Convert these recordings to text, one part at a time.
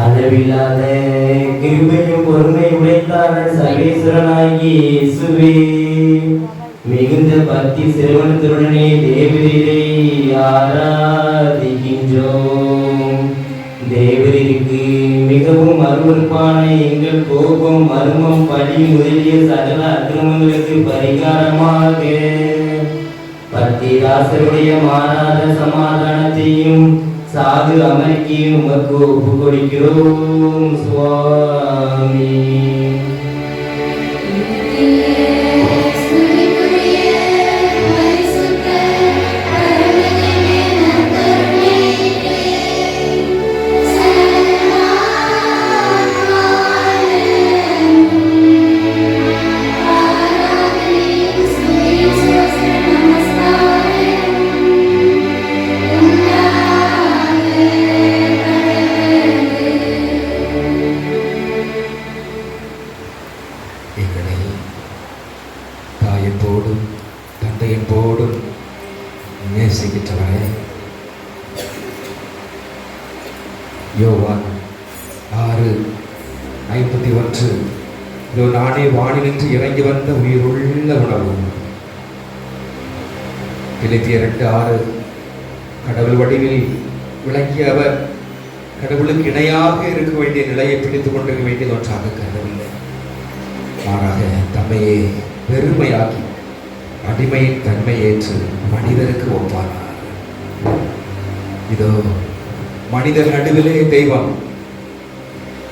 அளவில்லாத கிருபையும் பொறுமை உடைத்தான சர்வேஸ்வரனாகி இயேசுவே, மிகுந்த பக்தி சிறுவனத்துடனே தேவரீரை ஆராதிக்கின்றோம். தேவரீருக்கு மிகவும் அருவருப்பான எங்கள் கோபம், மர்மம், பழி முதலிய சகல அக்கிரமங்களுக்கு பரிகாரமாக பத்திராசருடைய மாறாத சமாதானத்தையும் சாது அமர்க்கையும் உமக்கு ஒப்பு கொடுக்கிறோம் சுவாமி. யோவான் 6:51 இதோ நானே வானினின்று இறங்கி வந்த உயிருள்ள உணவு. பிலிப்பியர் 2:6 கடவுள் வடிவில் விளங்கிய அவர் கடவுளுக்கு இணையாக இருக்க வேண்டிய நிலையை பிடித்துக் கொண்டிருக்க வேண்டியது ஒன்றாக கருதவில்லை. மாறாக தம்மையே பெருமையாக்கி அடிமையின் தன்மை ஏற்று மனிதருக்கு ஒப்பானார். இதோ மனிதர் நடுவிலே தெய்வம்,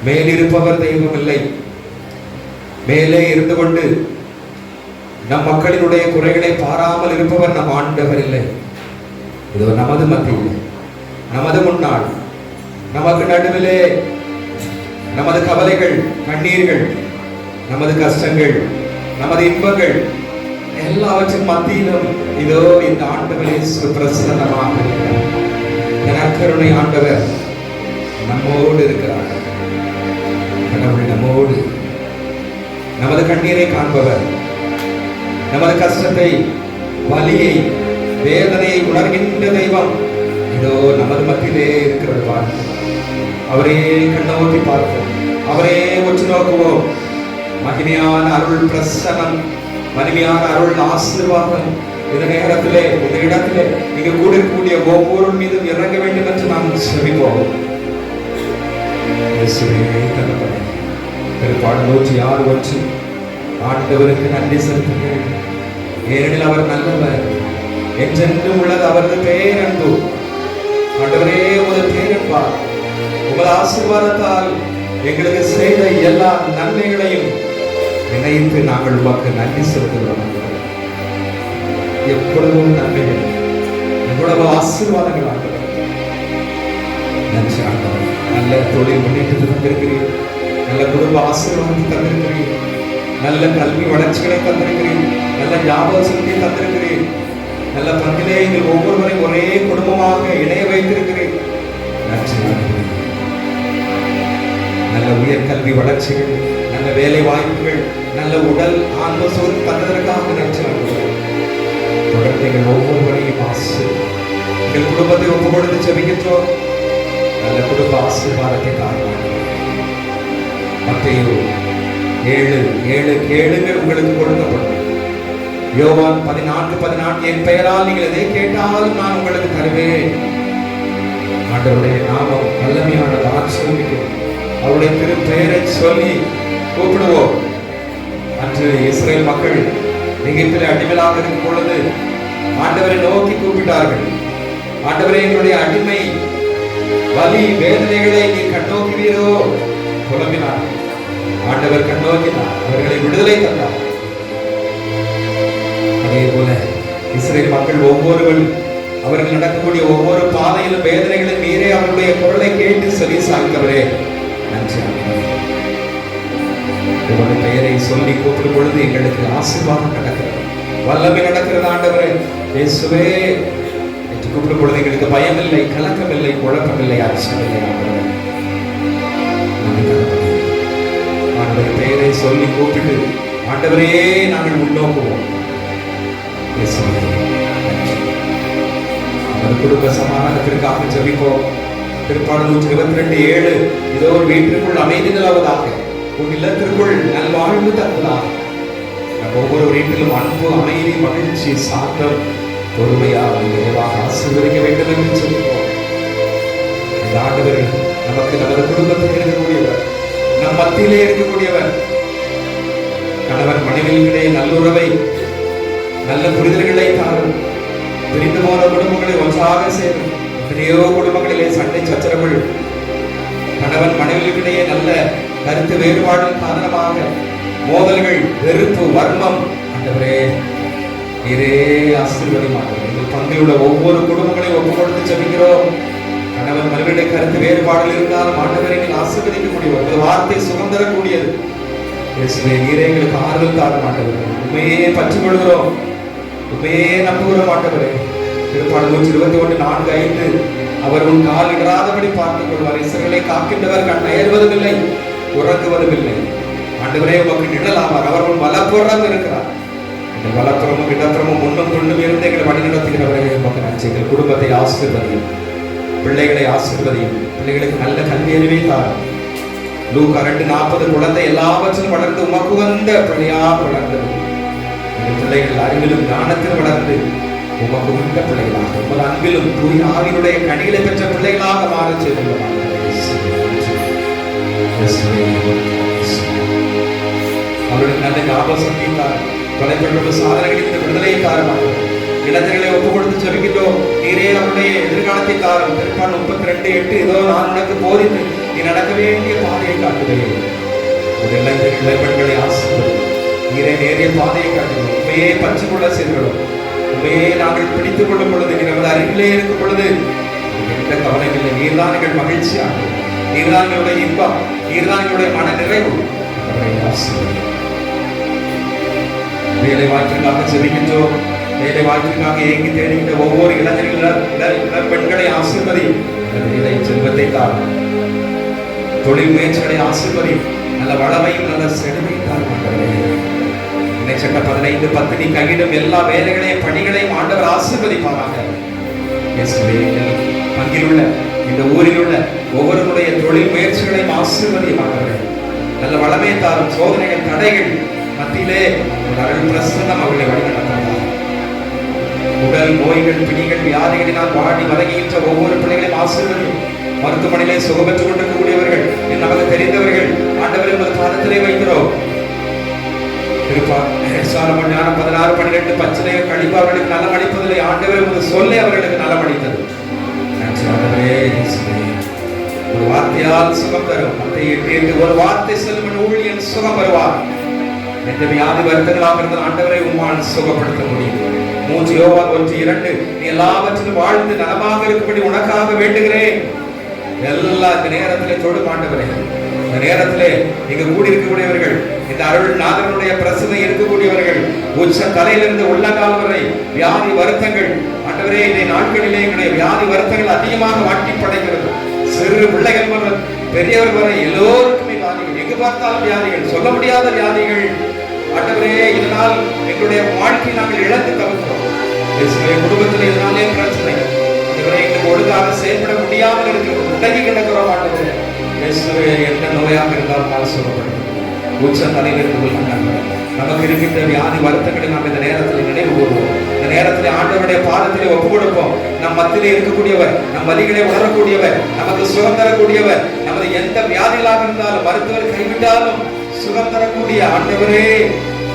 மேலிருப்பவர் தெய்வம் இல்லை. மேலே இருந்து கொண்டு நம் மக்களினுடைய குறைகளை பாராமல் இருப்பவர் நம் ஆண்டவர் இல்லை. இதோ நமது மத்தியில், நமது முன்னாள், நமக்கு நடுவிலே நமது கவலைகள், கண்ணீர்கள், நமது கஷ்டங்கள், நமது இன்பங்கள் எல்லாவற்றின் மத்தியிலும் இதோ இந்த ஆண்டவரே பிரசன்னமாக இருக்கிறார். நற்கருணை ஆண்டவர் நம்மோடு இருக்கிறார். கடவுள் நம்மோடு, நமது கண்ணீரை காண்பவர், நமது கஷ்டத்தை, வலியை, வேதனையை உணர்கின்ற தெய்வம் இதோ நமது மத்தியிலே இருக்கிறார். அவரே கண்ணோக்கி பார்ப்போம், அவரே உற்று நோக்குவோம். மகிமையான அருள் பிரசனம், மகிமையான அருள் ஆசீர்வாதம் இந்த நேரத்திலே, இந்த இடத்திலே நீங்க கூடக்கூடிய ஒவ்வொரு மீதும் இறங்க வேண்டும் என்று நாம் செபிப்போம். திருப்பாடு 106 ஆண்டவருக்கு நன்றி செலுத்துங்கள், ஏனெனில் அவர் நல்லவர், என்றென்றும் உள்ளது அவரது பேரன்பு. ஆண்டவரே, உமது பேரன்பார், உமது ஆசீர்வாதத்தால் எங்களுக்கு செய்த எல்லா நன்மைகளையும் நினைத்து நாங்கள் உமக்கு நன்றி செலுத்துகிறோம். எப்பொழுதும் நன்மைகள், எவ்வளவு ஆசீர்வாதங்கள் ஆண்டவர். நன்றி ஆண்டவர். நல்ல தொழில் முன்னேற்றத்தை தந்திருக்கிறீர், நல்ல குடும்ப ஆசீர்வாதத்தை தந்திருக்கிறீர், நல்ல கல்வி வளர்ச்சிகளை தந்திருக்கிறீர், நல்ல ஞாபக சக்தியை தந்திருக்கிறீர், நல்ல பங்கிலே எங்கள் ஒவ்வொருவரையும் ஒரே குடும்பமாக இணைய வைத்திருக்கிறீர். நன்றி ஆண்டவர். நல்ல உயர்கல்வி வளர்ச்சிகள், நல்ல வேலை வாய்ப்புகள், நல்ல உடல் ஆன்ம சோர்வு தந்ததற்காக நன்றி ஆண்டவர். தொடர்ந்து எங்கள் ஒவ்வொருவரையும் எங்கள் குடும்பத்தை ஒப்பு கொடுத்து செபிக்கின்றோம். நல்ல குடும்ப ஆசீர்வாதத்தை தாருங்கள். மத்தேயு 7:7 கேளுங்கள் உங்களுக்கு கொடுக்கப்படும். யோவான் 14:14 என் பெயரால் நீங்கள் எதை கேட்டாலும் நான் உங்களுக்கு தருவேன். ஆண்டவருடைய நாமம் வல்லமையானது, ஆச்சரியமிக்கும். அவருடைய திருப்பெயரை சொல்லி கூப்பிடுவோம். அன்று இஸ்ரேல் மக்கள் எகிப்திலே அடிமையாக இருக்கும் பொழுது ஆண்டவரை நோக்கி கூப்பிட்டார்கள். ஆண்டவரே, எங்களுடைய அடிமை வலி வேதனைகளை நீ கண்ணோக்குவீரோ புலம்பினார். ஆண்டவர் கண்ணோக்கினார், அவர்களை விடுதலை தந்தார். அதே போல இஸ்ரேல் மக்கள் ஒவ்வொருவரும் அவர்கள் நடக்கக்கூடிய ஒவ்வொரு பாதையிலும் வேதனைகளை மீறே அவருடைய குரலை கேட்டு சொல்லி சாய்ந்தவரே நன்றி. உங்களுடைய பெயரை சொல்லி கூப்பிடும் பொழுது எங்களுக்கு ஆசீர்வாதம் நடக்கிறது, வல்லமை நடக்கிறது. ஆண்டவரே இயேசுவே என்று கூப்பிடும் பொழுது எங்களுக்கு பயமில்லை, கலக்கமில்லை, குழப்பமில்லை, அச்சமில்லை. ஆண்டவரே பெயரை சொல்லி கூப்பிட்டு ஆண்டவரே நாங்கள் முன்னோக்குவோம். நமது குடும்ப சமாதானத்திற்காக ஜெபிப்போம். திருப்பாடல் 122:7 இதோ ஒரு வீட்டிற்குள் அமைதி நிலவுவதாக, உன் இல்லத்திற்குள் நல்வாழ்வு தருவதாக. ஒவ்வொரு வீட்டிலும் அன்பு, அமைதி, மகிழ்ச்சி, சாந்தம், பொறுமையாக நிறைவாக ஆசீர்வதிக்க வேண்டும் என்று சொல்லுவோம். இந்த ஆண்டவர் நமக்கு நமது குடும்பத்தில் இருக்கக்கூடியவர், நம் மத்தியிலே இருக்கக்கூடியவர். கணவன் மனைவியிடையே நல்லுறவை, நல்ல புரிதல்களை தாரும். பிரிந்து போன குடும்பங்களை ஒன்றாக சேரும். எத்தனையோ குடும்பங்களிலே சண்டை சச்சரவுகள், கணவன் மனைவியிடையே நல்ல கருத்து வேறுபாடு காரணமாக மோதல்கள், வெறுப்பு, வர்மம். ஆண்டவரே நீரே ஆசீர்வதிமாட்டோம். எங்கள் பங்கில் உள்ள ஒவ்வொரு குடும்பங்களையும் ஒப்பு கொடுத்து ஜெபிக்கிறோம். கணவன் மனைவியுடைய கருத்து வேறுபாடுகள் இருந்தாலும் ஆண்டவரை நீங்கள் ஆசீர்வதிக்க முடியும். ஒரு வார்த்தை சுகம் தரக்கூடியது. நீரே எங்களுக்கு ஆறுதல் தார மாட்டவர். உண்மையே பற்றி கொள்கிறோம், உண்மையே நம்புகிறோம் ஆண்டவரே. திருப்பாடல் 121:4-5 அவர் உன் கால் இடராதபடி பார்த்துக் கொள்வார். இஸ்ரவேலை காக்கின்றவர் கண் அயர்வதுமில்லை, உறங்குவதுமில்லை. ஆண்டவரே உமக்கு நிழலாவார். அவர் உன் வலப்புறம் இருக்கிறார். இந்த வலப்புறமும் இடப்புறமும் முன்னும் கொண்டும் இருந்து எங்களை வழி நடத்துகிறவரே உமக்கு நன்றி. எங்கள் குடும்பத்தை ஆசீர்வதியும், பிள்ளைகளை ஆசீர்வதியும், பிள்ளைகளுக்கு நல்ல கல்வி அறிவை தாரும். லூக்கா 2:40 குழந்தை எல்லாவற்றிலும் வளர்ந்து உமக்கு வந்த பிள்ளையாக வளர்ந்தது. எங்கள் பிள்ளைகள் அறிவிலும் ஞானத்தில் வளர்ந்து உமக்கு உண்ட பிள்ளைகளாக, உமது அன்பிலும் தூய ஆவியினுடைய கனிகளை பெற்ற பிள்ளைகளாக மாற செய்துள்ளோம். அவர்களுக்கு நல்ல ஞாபக சக்தியை தாரும். தொலைப்பட்ட சாதனைகளின் விடுதலையை தாரும். இளைஞர்களை ஒப்பு கொடுத்து ஜெபிக்கின்றோம். நீரே அவருடைய எதிர்காலத்தை தாரும். திருப்பாடல் 32:8 இதோ நான் உனக்கு போதித்து நீ நடக்க வேண்டிய பாதையை காட்டுகிறேன். ஒரு இளைஞர் இளைஞர்களை ஆசீர்வதி. நீரே நேரிய பாதையை காட்டுகிறோம். உண்மையே பற்றி கொள்ள செய்கிறோம். உண்மையே நாங்கள் பிடித்துக் கொள்ளும் பொழுது, நமது அருகிலே இருக்கும் பொழுது எந்த கவலையும் இல்லை. நீர்தான் எங்கள் மகிழ்ச்சியாக, நீர்தான் எங்களுடைய இன்பம், நீர்தான் எங்களுடைய மன நிறைவு. அவரை ஆசீர்வதி. வேலை வாய்ப்பிற்காக ஜெபிக்கின்றோம். வேலை வாய்ப்பிற்காக ஏங்கி தேடுகின்ற ஒவ்வொரு இளைஞர்கள் பெண்களை ஆசீர்வதி. இதை செல்வத்தை தாரும். தொழில் முயற்சிகளை ஆசீர்வதி. நல்ல வளமையும் நல்ல செழுமையும் தாரும். சட்ட 15:10 நீ கையிடும் எல்லா வேலைகளையும் பணிகளையும் ஆண்டவர் ஆசீர்வதிப்பாராக. பங்கில் உள்ள இந்த ஊரில் உள்ள ஒவ்வொருடைய தொழில் முயற்சிகளையும் ஆசீர்வதிப்பார்கள். நல்ல வளமையை தாரும். சோதனைகள், தடைகள் மத்தியிலே ஒரு அருள் பிரசன்னம் அவர்களை வழிநடத்துவதாக. உடல் நோய்கள், பிணிகள், வியாதிகளினால் வாடி வதங்குகின்ற ஒவ்வொரு பிள்ளைகளையும் ஆசீர்வதியும். மருத்துவமனையிலே சுகம் பெற்றுக் கொண்டிருக்கக்கூடியவர்கள், நமக்கு தெரிந்தவர்கள் ஆண்டவரை உங்கள் பாதத்திலே வைக்கிறோம். சாலமோன் ஞானம் 16:12 பச்சனைய கழிப்பு அவர்களுக்கு நலம் அளிப்பதில்லை. ஆண்டவரே உமது சொல்லே அவர்களுக்கு நலம் அளித்தது. ஒரு வார்த்தையால் சுகம் தரும். ஒரு வார்த்தை செல்லும் ஊழியன் சுகம் வருவார். எந்த வியாதி வருத்தங்களாக இருந்த ஆண்டவரை உம்மால் சுகப்படுத்த முடியும். 3 யோவான் 1:2 நீ எல்லாவற்றிலும் வாழ்ந்து நலமாக இருக்கும்படி உனக்காக வேண்டுகிறேன். எல்லா நேரத்திலே தொடும் ஆண்டவரே. இந்த நேரத்திலே இங்கு கூடியிருக்கக்கூடியவர்கள், இந்த அருள் நாதனுடைய பிரசனை இருக்கக்கூடியவர்கள், உச்ச தலையிலிருந்து உள்ளங்கால் வரை வியாதி வருத்தங்கள் ஆண்டவரே, இந்த நாட்களிலே எங்களுடைய வியாதி வருத்தங்கள் அதிகமாக வாட்டி படைக்கிறது. சிறு பிள்ளைகள் முதல் பெரியவர் வரை எல்லோருக்குமே வியாதிகள், எங்கு பார்த்தாலும் வியாதிகள், சொல்ல முடியாத வியாதிகள். ஆண்டவரே, இதனால் எங்களுடைய வாழ்க்கை நாங்கள் இழந்து தவிர்க்கிறோம். குடும்பத்தில் இதனாலே பிரச்சனைகள், எங்களுக்கு ஒழுங்காக செயல்பட முடியாமல் இருக்கிறது, முடங்கி கிடக்கிறோம். ஆண்டவரே, எந்த நோயாக இருந்தாலும் சொல்லப்படுகிறது. உச்ச தலையிலிருந்து நமக்கு இருக்கின்ற வியாதி வருத்தங்களை நாம் இந்த நேரத்தில் நினைவு கூறுவோம். இந்த நேரத்தில் ஆண்டவருடைய பாதத்திலே ஒப்பு கொடுப்போம். நம் மத்தியிலே இருக்கக்கூடியவர், நம் வலிகளை உணரக்கூடியவர், நமக்கு சுகம் தரக்கூடியவர், நமது எந்த வியாதிகளாக இருந்தாலும் மருத்துவர் கைவிட்டாலும் சுகம் தரக்கூடிய ஆண்டவரே,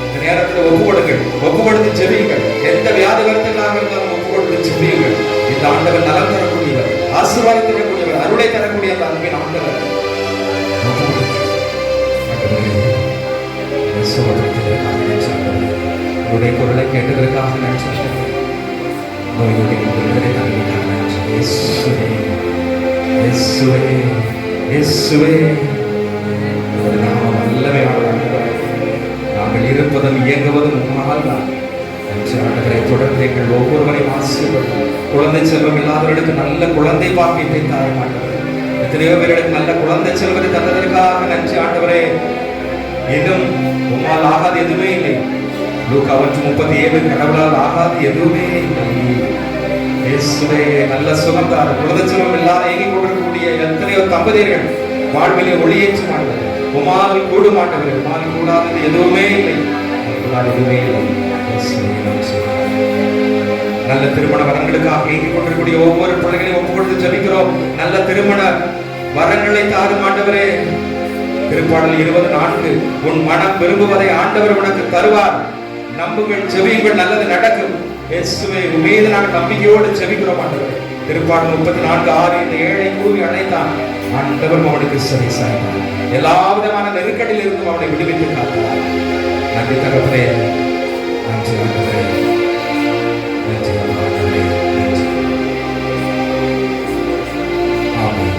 இந்த நேரத்தில் ஒப்பு கொடுங்கள். ஒப்பு கொடுத்து ஜெபியுங்கள். எந்த வியாதி வருத்தங்களாக இருந்தாலும் ஒப்பு கொடுத்து ஜெபியுங்கள். இந்த ஆண்டவர் நலம் தரக்கூடியவர், ஆசீர்வாதம் தரக்கூடியவர், அருளை தரக்கூடிய அந்த அன்பின் ஆண்டவர். உங்களுடைய குரலை கேட்டதற்காக நன்றி. நாங்கள் இருப்பதும் இயங்குவதும் உம்மால் தான். ஆண்டவரை தொடர்ந்து எங்கள் ஒவ்வொருவரையும் ஆசீர்வதியும். குழந்தை செல்வம் இல்லாதவர்களுக்கு நல்ல குழந்தை பாக்கியத்தை தார மாட்டவர். எத்தனையோ பேர்களுக்கு நல்ல குழந்தை செல்வத்தை தந்ததற்காக நன்றி ஆண்டவரே. இன்னும் உம்மால் ஆகாது எதுவுமே இல்லை. லூக்கா 1:37 கடவுளால் ஆகாது எதுவுமே இல்லை. இயேசுவே, நல்ல சுகம் தாரும். குழந்தை செல்வம் இல்லாத ஏங்கி கொண்டிருக்கக்கூடிய எத்தனையோ தம்பதியர்கள் வாழ்விலே ஒளியேற்ற மாட்டவர். உமால் கூட மாட்டவர். உமால் கூடாதது எதுவுமே இல்லை. எதுவுமே இல்லை. நல்ல திருமண வரங்களுக்காக ஏங்கிக் கொண்டிருக்கூடிய ஒவ்வொரு பிள்ளைகளையும் ஒப்புக்கொடுத்து ஜெபிக்கிறோம். நல்ல திருமண வரங்களை தாரும் ஆண்டவரே. திருப்பாடல் 24 உன் மனம் விரும்புவதை ஆண்டவர் உனக்கு தருவார். நம்புங்கள், ஜெபியுங்கள், நல்லது நடக்கும். இயேசுவே உம்மீது நாங்கள் நம்பிக்கையோடு ஜெபிக்கிறோம் ஆண்டவரே. திருப்பாடல் 34:6 இந்த ஏழை கூவி அழைத்தான், ஆண்டவர் அவனுக்கு செவி சாய்த்தார். எல்லா விதமான நெருக்கடியில் இருந்தும் அவனை விடுவித்து காத்தார். நன்றி தகப்பனே, நன்றி ஆண்டவரே, நன்றி ஆண்டவரே, நன்றி. ஆமென்.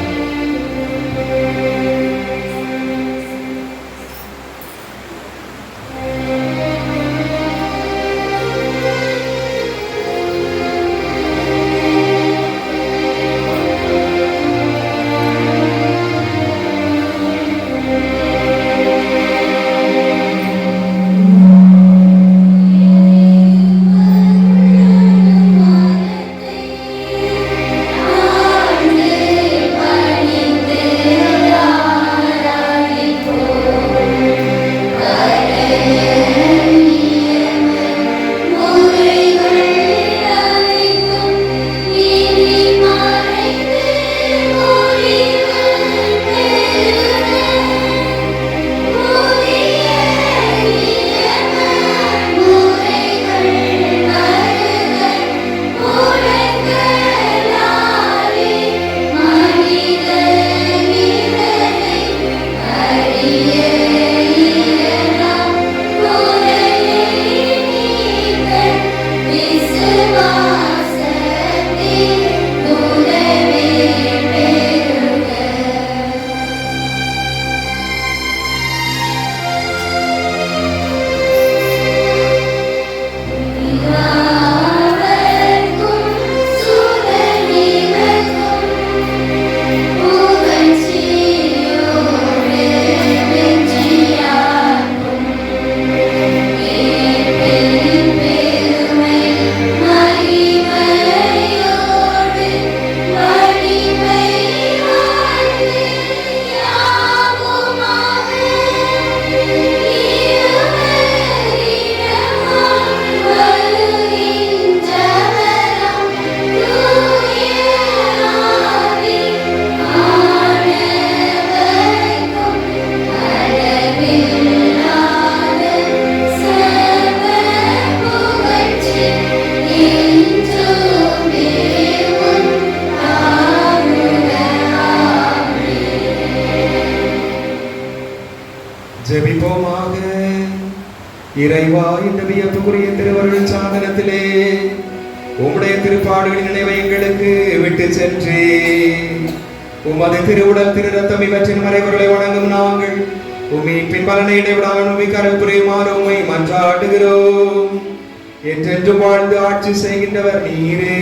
ஜெபிப்போமாக. இறைவா, இந்த வியப்புக்குரிய திருவருள் சாதனத்திலே உம்முடைய திருப்பாடுகளின் நினைவை எங்களுக்கு விட்டு சென்றே உமது திருவுடல் திரு ரத்தம் இவற்றின் மறைபொருளை வணங்கும் நாங்கள் உம்மின் பலனை இடைவிடாமல் உம்மிக்கருள் புரியுமாறு உம்மை மன்றாடுகிறோம். என்றென்று வாழ்ந்து ஆட்சி செய்கின்றவர் நீரே.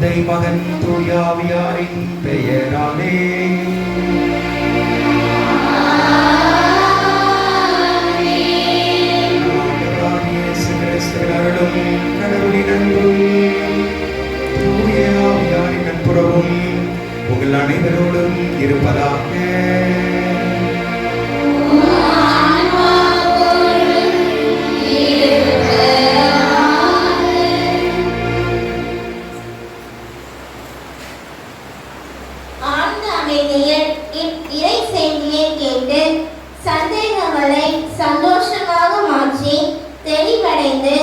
தந்தை மகன் தூயாவியாரின் பெயராலே. இயேசு கிறிஸ்துவின் அருளும் கடவுளின் அன்பும் தூய ஆவியாரின் நட்புறவும் உங்கள் அனைவரோடும் இருப்பதாக. இறை செய்தியை கேட்டு சந்தேகங்களை சந்தோஷமாக மாற்றி தெளிவடைந்து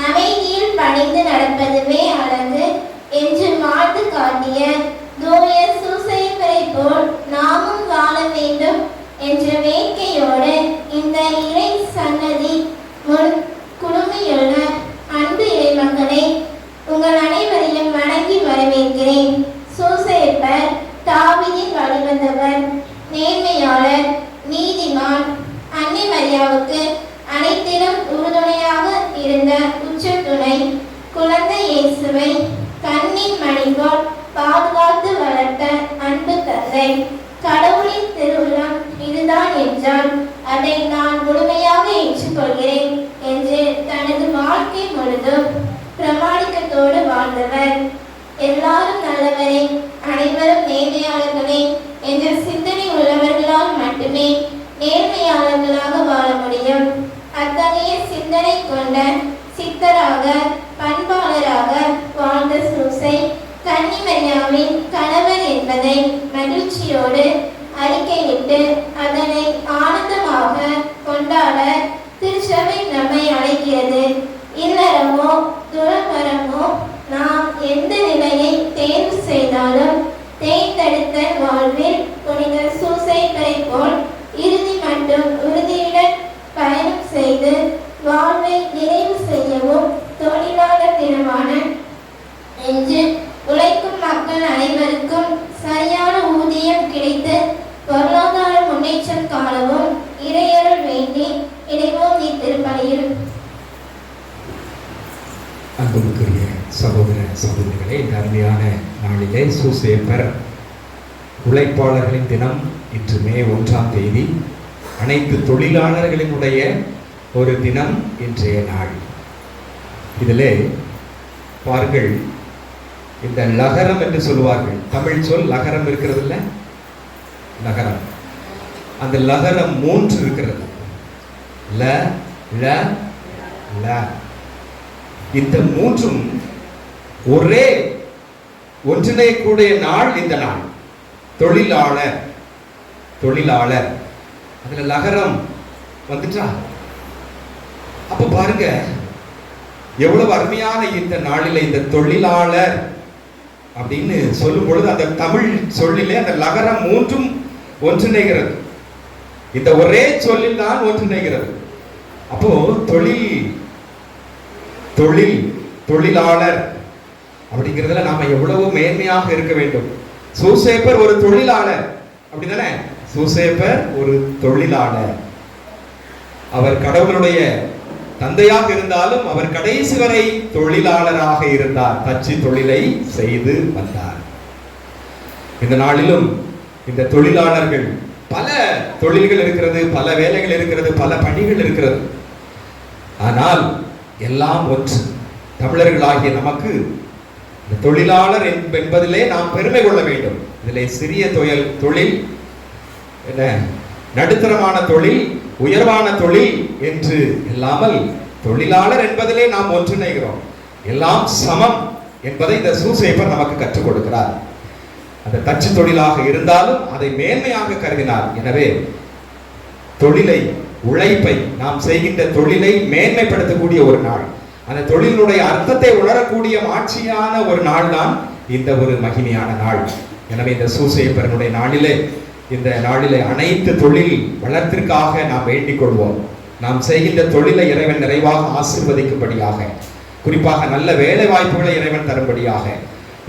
அமைதியில் பணிந்து நடப்பதுவே அழகு என்று வாழ்ந்து காட்டிய தூய சூசையப்பரை போல் நாமும் வாழ வேண்டும் என்ற வேட்கையோடு இந்த இறை சன்னதி முன் குழுமையுள்ள அன்பு இறைமக்களை உங்கள் அனைவரையும் வணங்கி வரவேற்கிறேன். சூசையப்பர் தாவீதின் வழிவந்தவர், நேர்மையாளர், நீதிமான், அன்னை மரியாவுக்கு அனைத்திலும் உறுதுணையாக இருந்த உச்சத்துணை, குழந்தை இயேசுவை கண்ணின் மணிபோல் பாதுகாத்து வளர்த்த அன்பு தந்தை. கடவுளின் திருவுளம் இதுதான் என்றால் அதை நான் முழுமையாக ஏற்றுக்கொள்கிறேன் என்று தனது வாழ்க்கை முழுதும் பிரமாணிக்கத்தோடு வாழ்ந்தவர். எல்லாரும் நல்லவரே, அனைவரும் நேர்மையாளர்களே என்ற சிந்தனை உள்ளவர்களால் மட்டுமே நேர்மையாளர்களாக வாழ முடியும். அத்தகைய சிந்தனை கொண்ட சித்தராக, பண்பாளராக வாழ்ந்த சூசை கன்னிமரியாவின் கணவர் என்பதை மகிழ்ச்சியோடு அறிக்கையிட்டு அதனை ஆனந்தமாக கொண்டாட திருச்சபை நம்மை அழைக்கிறது. இல்லறமோ துறவரமோ நாம் எந்த நிலையை தேர்வு செய்தாலும் தேர்ந்தெடுத்த வாழ்வில் புனித சூசையப்பரை போல் இறுதி மட்டும் உறுதியுடன் பயணம் செய்து வாழ்வை நிறைவு செய்யவும் தொழிலாளர் தினமான என்று உழைக்கும் மக்கள் அனைவருக்கும் சரியான ஊதியம் கிடைத்து பொருளாதார முன்னேற்றம் காணவும் இறையருள் வேண்டி இணைவோம் இத்திருப்பலியில். அன்புக்குரிய சகோதர சகோதரிகளே, இந்த அருமையான நாளிலே சூசையப்பர் உழைப்பாளர்களின் தினம் இன்று மே 1ஆம் தேதி. அனைத்து தொழிலாளர்களினுடைய ஒரு தினம் இன்றைய நாள். இதிலே பாருங்கள், இந்த லகரம் என்று சொல்லுவார்கள், தமிழ் சொல் லகரம் இருக்கிறது இல்லை, லகரம். அந்த லகரம் 3 இருக்கிறது. ல ல ல. இந்த 3ம் ஒரே ஒன்றிணையக்கூடிய நாள் இந்த நாள். தொழிலாளர், தொழிலாளர், அதுல லகரம் வந்துட்டா. அப்ப பாருங்க எவ்வளவு அருமையான இந்த நாளில இந்த தொழிலாளர் அப்படின்னு சொல்லும் பொழுது அந்த தமிழ் சொல்லிலே அந்த லகரம் 3ம் ஒன்றிணைகிறது. இந்த ஒரே சொல்லில் தான் ஒன்றிணைகிறது. அப்போ தொழிலாளர் அப்படிங்கிறதுல நாம எவ்வளவு மேன்மையாக இருக்க வேண்டும். சூசையப்பர் ஒரு தொழிலாளர், அப்படிதானே? சூசையப்பர் ஒரு தொழிலாளர். அவர் கடவுளுடைய தந்தையாக இருந்தாலும் அவர் கடைசி வரை தொழிலாளராக இருந்தார். தச்சு தொழிலை செய்து வந்தார். இந்த நாளிலும் இந்த தொழிலாளர்கள், பல தொழில்கள் இருக்கிறது, பல வேலைகள் இருக்கிறது, பல பணிகள் இருக்கிறது. ஆனால் எல்லாம் ஒன்று. தமிழர்களாகிய நமக்கு இந்த தொழிலாளர் என்பதிலே நாம் பெருமை கொள்ள வேண்டும். இதிலே சிறிய தொழில் என்ன, நடுத்தரமான தொழில், உயர்வான தொழில் என்று இல்லாமல் தொழிலாளர் என்பதிலே நாம் ஒன்றிணைகிறோம். எல்லாம் சமம் என்பதை இந்த சூசையப்பர் நமக்கு கற்றுக் கொடுக்கிறார். அந்த தச்சு தொழிலாக இருந்தாலும் அதை மேன்மையாக கருதினார். எனவே தொழிலை, உழைப்பை, நாம் செய்கின்ற தொழிலை மேன்மைப்படுத்தக்கூடிய ஒரு நாள், அந்த தொழிலுடைய அர்த்தத்தை உணரக்கூடிய மாட்சியான ஒரு நாள் தான் இந்த ஒரு மகிமையான நாள். எனவே இந்த சூசையப்பரனுடைய நாளிலே, இந்த நாளிலே அனைத்து தொழில் வளர்த்திற்காக நாம் வேண்டிக் கொள்வோம். நாம் செய்கின்ற தொழிலை இறைவன் நிறைவாக ஆசீர்வதிக்கும்படியாக, குறிப்பாக நல்ல வேலை வாய்ப்புகளை இறைவன் தரும்படியாக,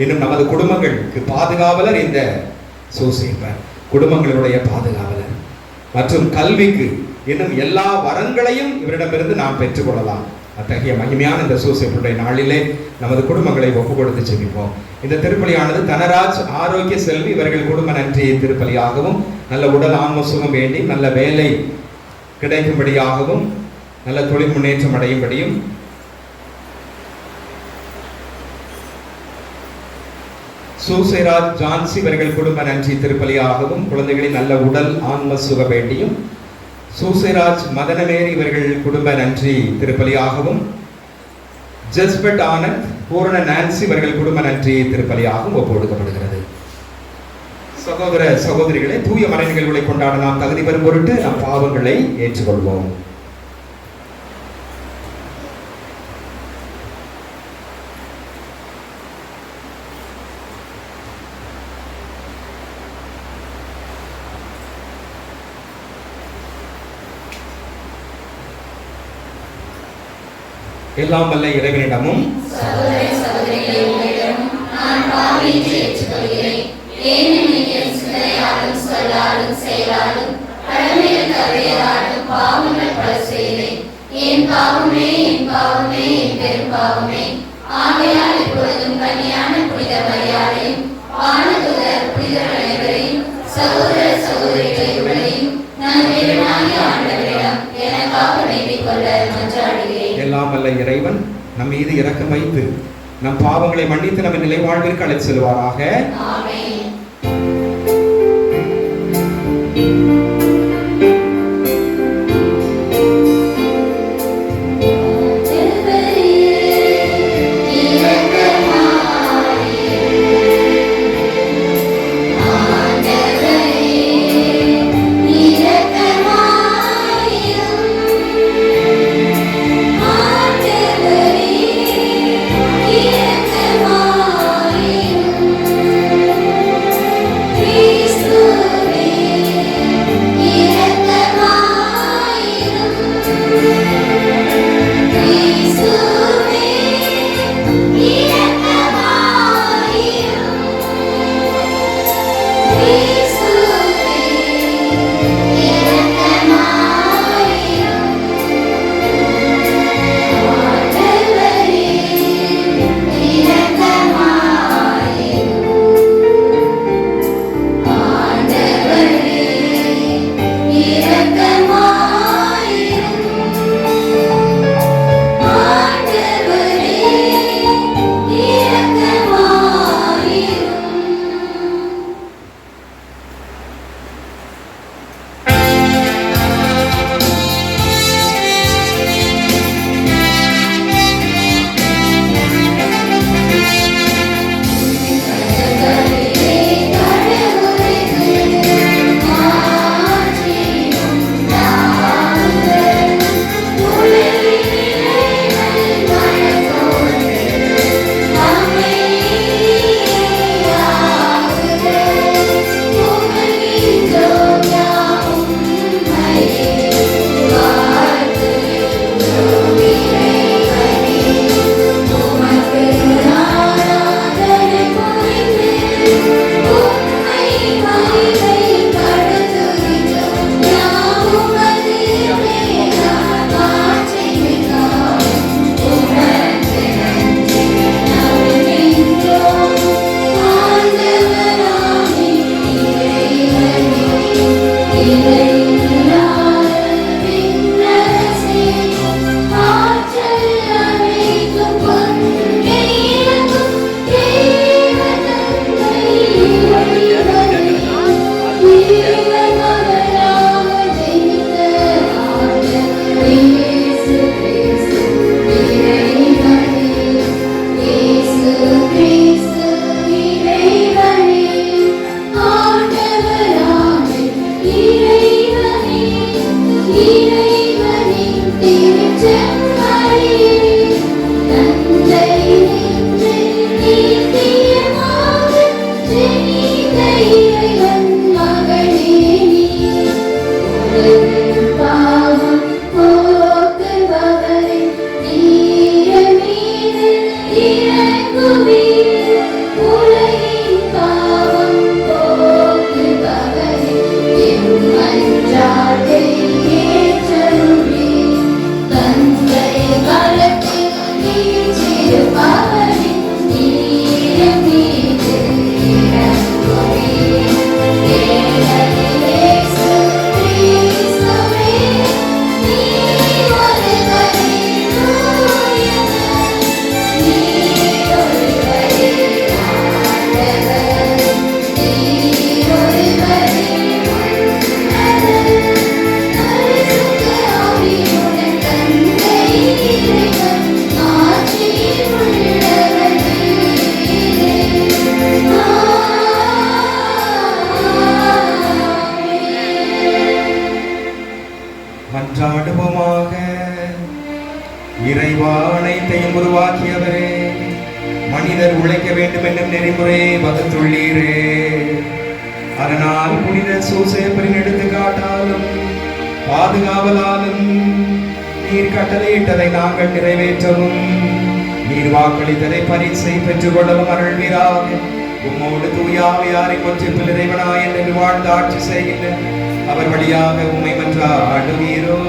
இன்னும் நமது குடும்பங்களுக்கு பாதுகாவலர் இந்த சூசையப்பர், குடும்பங்களுடைய பாதுகாவலர், மற்றும் கல்விக்கு இன்னும் எல்லா வரங்களையும் இவரிடமிருந்து நாம் பெற்றுக்கொள்ளலாம். அத்தகைய மகிமையான இந்த சூசைப்புடைய நாளிலே நமது குடும்பங்களை ஒப்பு கொடுத்து செபிப்போம். இந்த திருப்பலியானது தனராஜ், ஆரோக்கிய செல்வி இவர்கள் குடும்ப நன்றி திருப்பலியாகவும், நல்ல உடல் ஆன்ம சுகம் வேண்டி நல்ல வேலை கிடைக்கும்படியாகவும், நல்ல தொழில் முன்னேற்றம் அடையும்படியும், சூசைராஜ் ஜான்சி இவர்கள் குடும்ப நன்றி திருப்பலியாகவும், குழந்தைகளின் நல்ல உடல் ஆன்ம சுக வேண்டியும், சூசைராஜ் மதனமேரி இவர்கள் குடும்ப நன்றி திருப்பலியாகவும், ஜஸ்பட் ஆனந்த், பூரண நான்சி இவர்கள் குடும்ப நன்றி திருப்பலியாகவும் ஒப்பு கொடுக்கப்படுகிறது. சகோதர சகோதரிகளை, தூய மறை நிகழ்வுகளை கொண்டாட நாம் தகுதி பெறும் பொருட்டு நம் பாவங்களை ஏற்றுக்கொள்வோம். எல்லாம் வல்ல இறைவனிடமும் சகோதர சகோதரிகளே, உங்களிடம் நான் பாவியின்றி ஏற்றுக்கொள்கிறேன். ஏனெனில் என் சிந்தனையாலும் சொல்லாலும் செயலாலும் கடமையில் தவறியதாலும் பாவங்கள் பல செய்தேன். என் பாவமே, என் பாவமே, என் பெரும் பாவமே. ஆகையால் இப்பொழுதும் கன்னியான புனித மரியாதையும், வானதூதர் புனிதர் அனைவரையும், சகோதர சகோதரிகளை உங்களையும் நான் வேறுமாகிய ஆண்டவரிடம் எனக்காக வேண்டிக் கொள்ள மன்றாடுகிறேன். எல்லாம் வல்ல இறைவன் நம் மீது இரக்கம் வைத்து நம் பாவங்களை மன்னித்து நம்ம நிலை வாழ்விற்கு அழைத்து செல்வாராக. ஆமென். அனைத்தையும் உருவாக்கியவரே, மனிதர் உழைக்க வேண்டும் என்னும் நெறிமுறையை வகுத்துள்ளீரே. அதனால் புனித சூசேப்பரின் எடுத்துக்காட்டாலும் பாதுகாவலாலும் நீர் கட்டளையிட்டதை நாங்கள் நிறைவேற்றவும், நீர் வாக்களித்ததை பரிசை பெற்றுக் கொள்ளவும் அருள்வீராக. உம்மோடு தூயாவியாரின் ஒன்றிப்பில் இறைவனாய் என்று வாழ்ந்து ஆட்சி செய்கின்ற அவர் வழியாக உம்மை மன்றாடுவீரோ.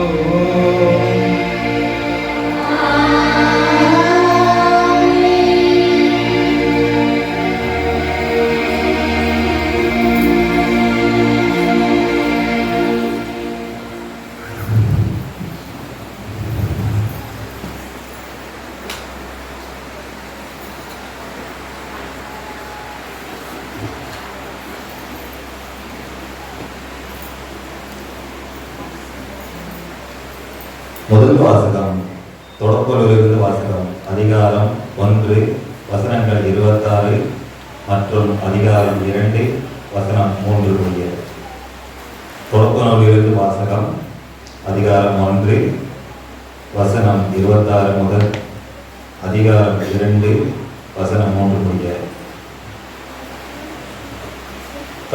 முதல் வாசகம் தொடக்கத்திலிருந்து வாசகம். அதிகாரம் 1 வசனங்கள் 26 மற்றும் அதிகாரம் 2 வசனம் 3 முடிய. தொடக்கத்திலிருந்து வாசகம். அதிகாரம் 1 வசனம் 26 முதல் அதிகாரம் 2 வசனம் 3 முடிய.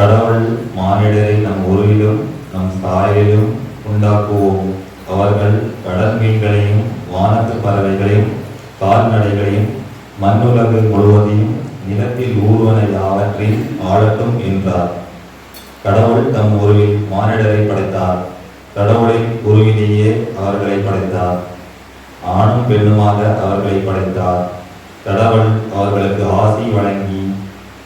கடவுள் மானிடரை நம் உருவிலும் நம் சாயலிலும் உண்டாக்குவோம். அவர்கள் கடல் மீன்களையும் வானத்து பறவைகளையும் கால்நடைகளையும் மண்ணுலகு முழுவதையும் நிலத்தில் ஊர்வன யாவற்றையும் ஆளட்டும் என்றார். கடவுள் தம் உருவில் மானிடரை படைத்தார். கடவுளின் உருவிலேயே அவர்களை படைத்தார். ஆணும் பெண்ணுமாக அவர்களை படைத்தார். கடவுள் அவர்களுக்கு ஆசி வழங்கி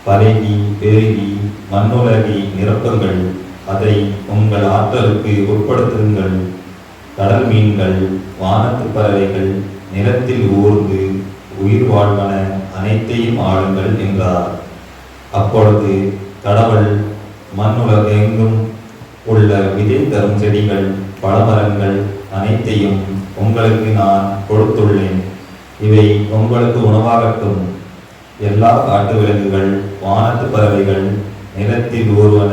பரவி பெருகி மண்ணுலகை நிரப்புங்கள், அதை உங்கள் ஆற்றலுக்கு உட்படுத்துங்கள். கடல் மீன்கள் வானத்து பறவைகள் நிலத்தில் ஊர்ந்து உயிர் வாழ்வன அனைத்தையும் ஆளுங்கள் என்றார். அப்பொழுது கடவுள் மண்ணுலகெங்கும் உள்ள விதை தரும் செடிகள் பழமரங்கள் அனைத்தையும் உங்களுக்கு நான் கொடுத்துள்ளேன். இவை உங்களுக்கு உணவாகட்டும். எல்லா காட்டு விலங்குகள் வானத்து பறவைகள் நிலத்தில் ஊர்வன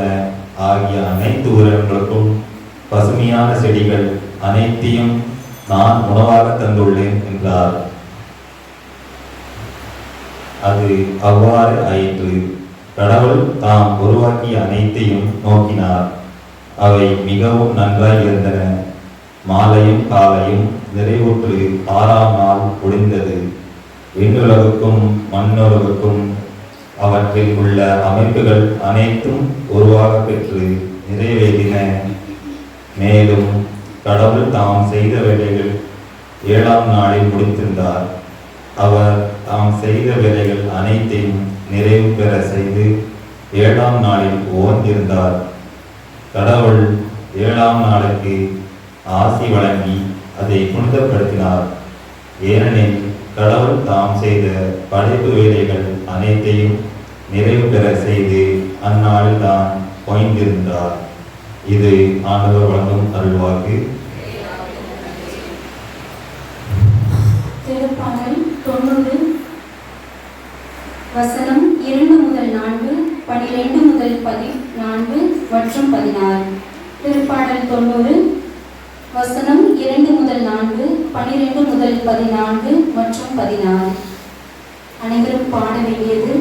ஆகிய அனைத்து உயிரினங்களுக்கும் பசுமையான செடிகள் அனைத்தையும் நான் உணவாக தந்துள்ளேன் என்றார். அது அவ்வாறு ஆயிற்று. கடவுள் தாம் உருவாக்கிய அனைத்தையும் நோக்கினார். அவை மிகவும் நன்றாய் இருந்தன. மாலையும் காலையும் நிறைவுற்று 6ஆம் நாள் முடிந்தது. விண்ணுலகுக்கும் மண்ணுலகுக்கும் அவற்றில் உள்ள அமைப்புகள் அனைத்தும் உருவாக பெற்று நிறைவேறின. மேலும் கடவுள் தாம் செய்த வேலைகள் 7ஆம் நாளில் முடித்திருந்தார். அவர் தாம் செய்த வேலைகள் அனைத்தையும் நிறைவு பெற செய்து 7ஆம் நாளில் ஓய்ந்திருந்தார். கடவுள் 7ஆம் நாளுக்கு ஆசி வழங்கி அதை புனிதப்படுத்தினார். ஏனெனில் கடவுள் தாம் செய்த படைப்பு வேலைகள் அனைத்தையும் நிறைவு பெற செய்து அந்நாளில் தான் ஓய்ந்திருந்தார். இது ஆண்டவர் வழங்கும் அருள்வாக்கு. திருப்பாடல் 90 வசனம் 2 முதல் 4, 12 முதல் 14 மற்றும் 16. திருப்பாடல் 90 வசனம் 2 முதல் 4, 12 முதல் 14 மற்றும் 16. அனைவரும் பாட வேண்டியது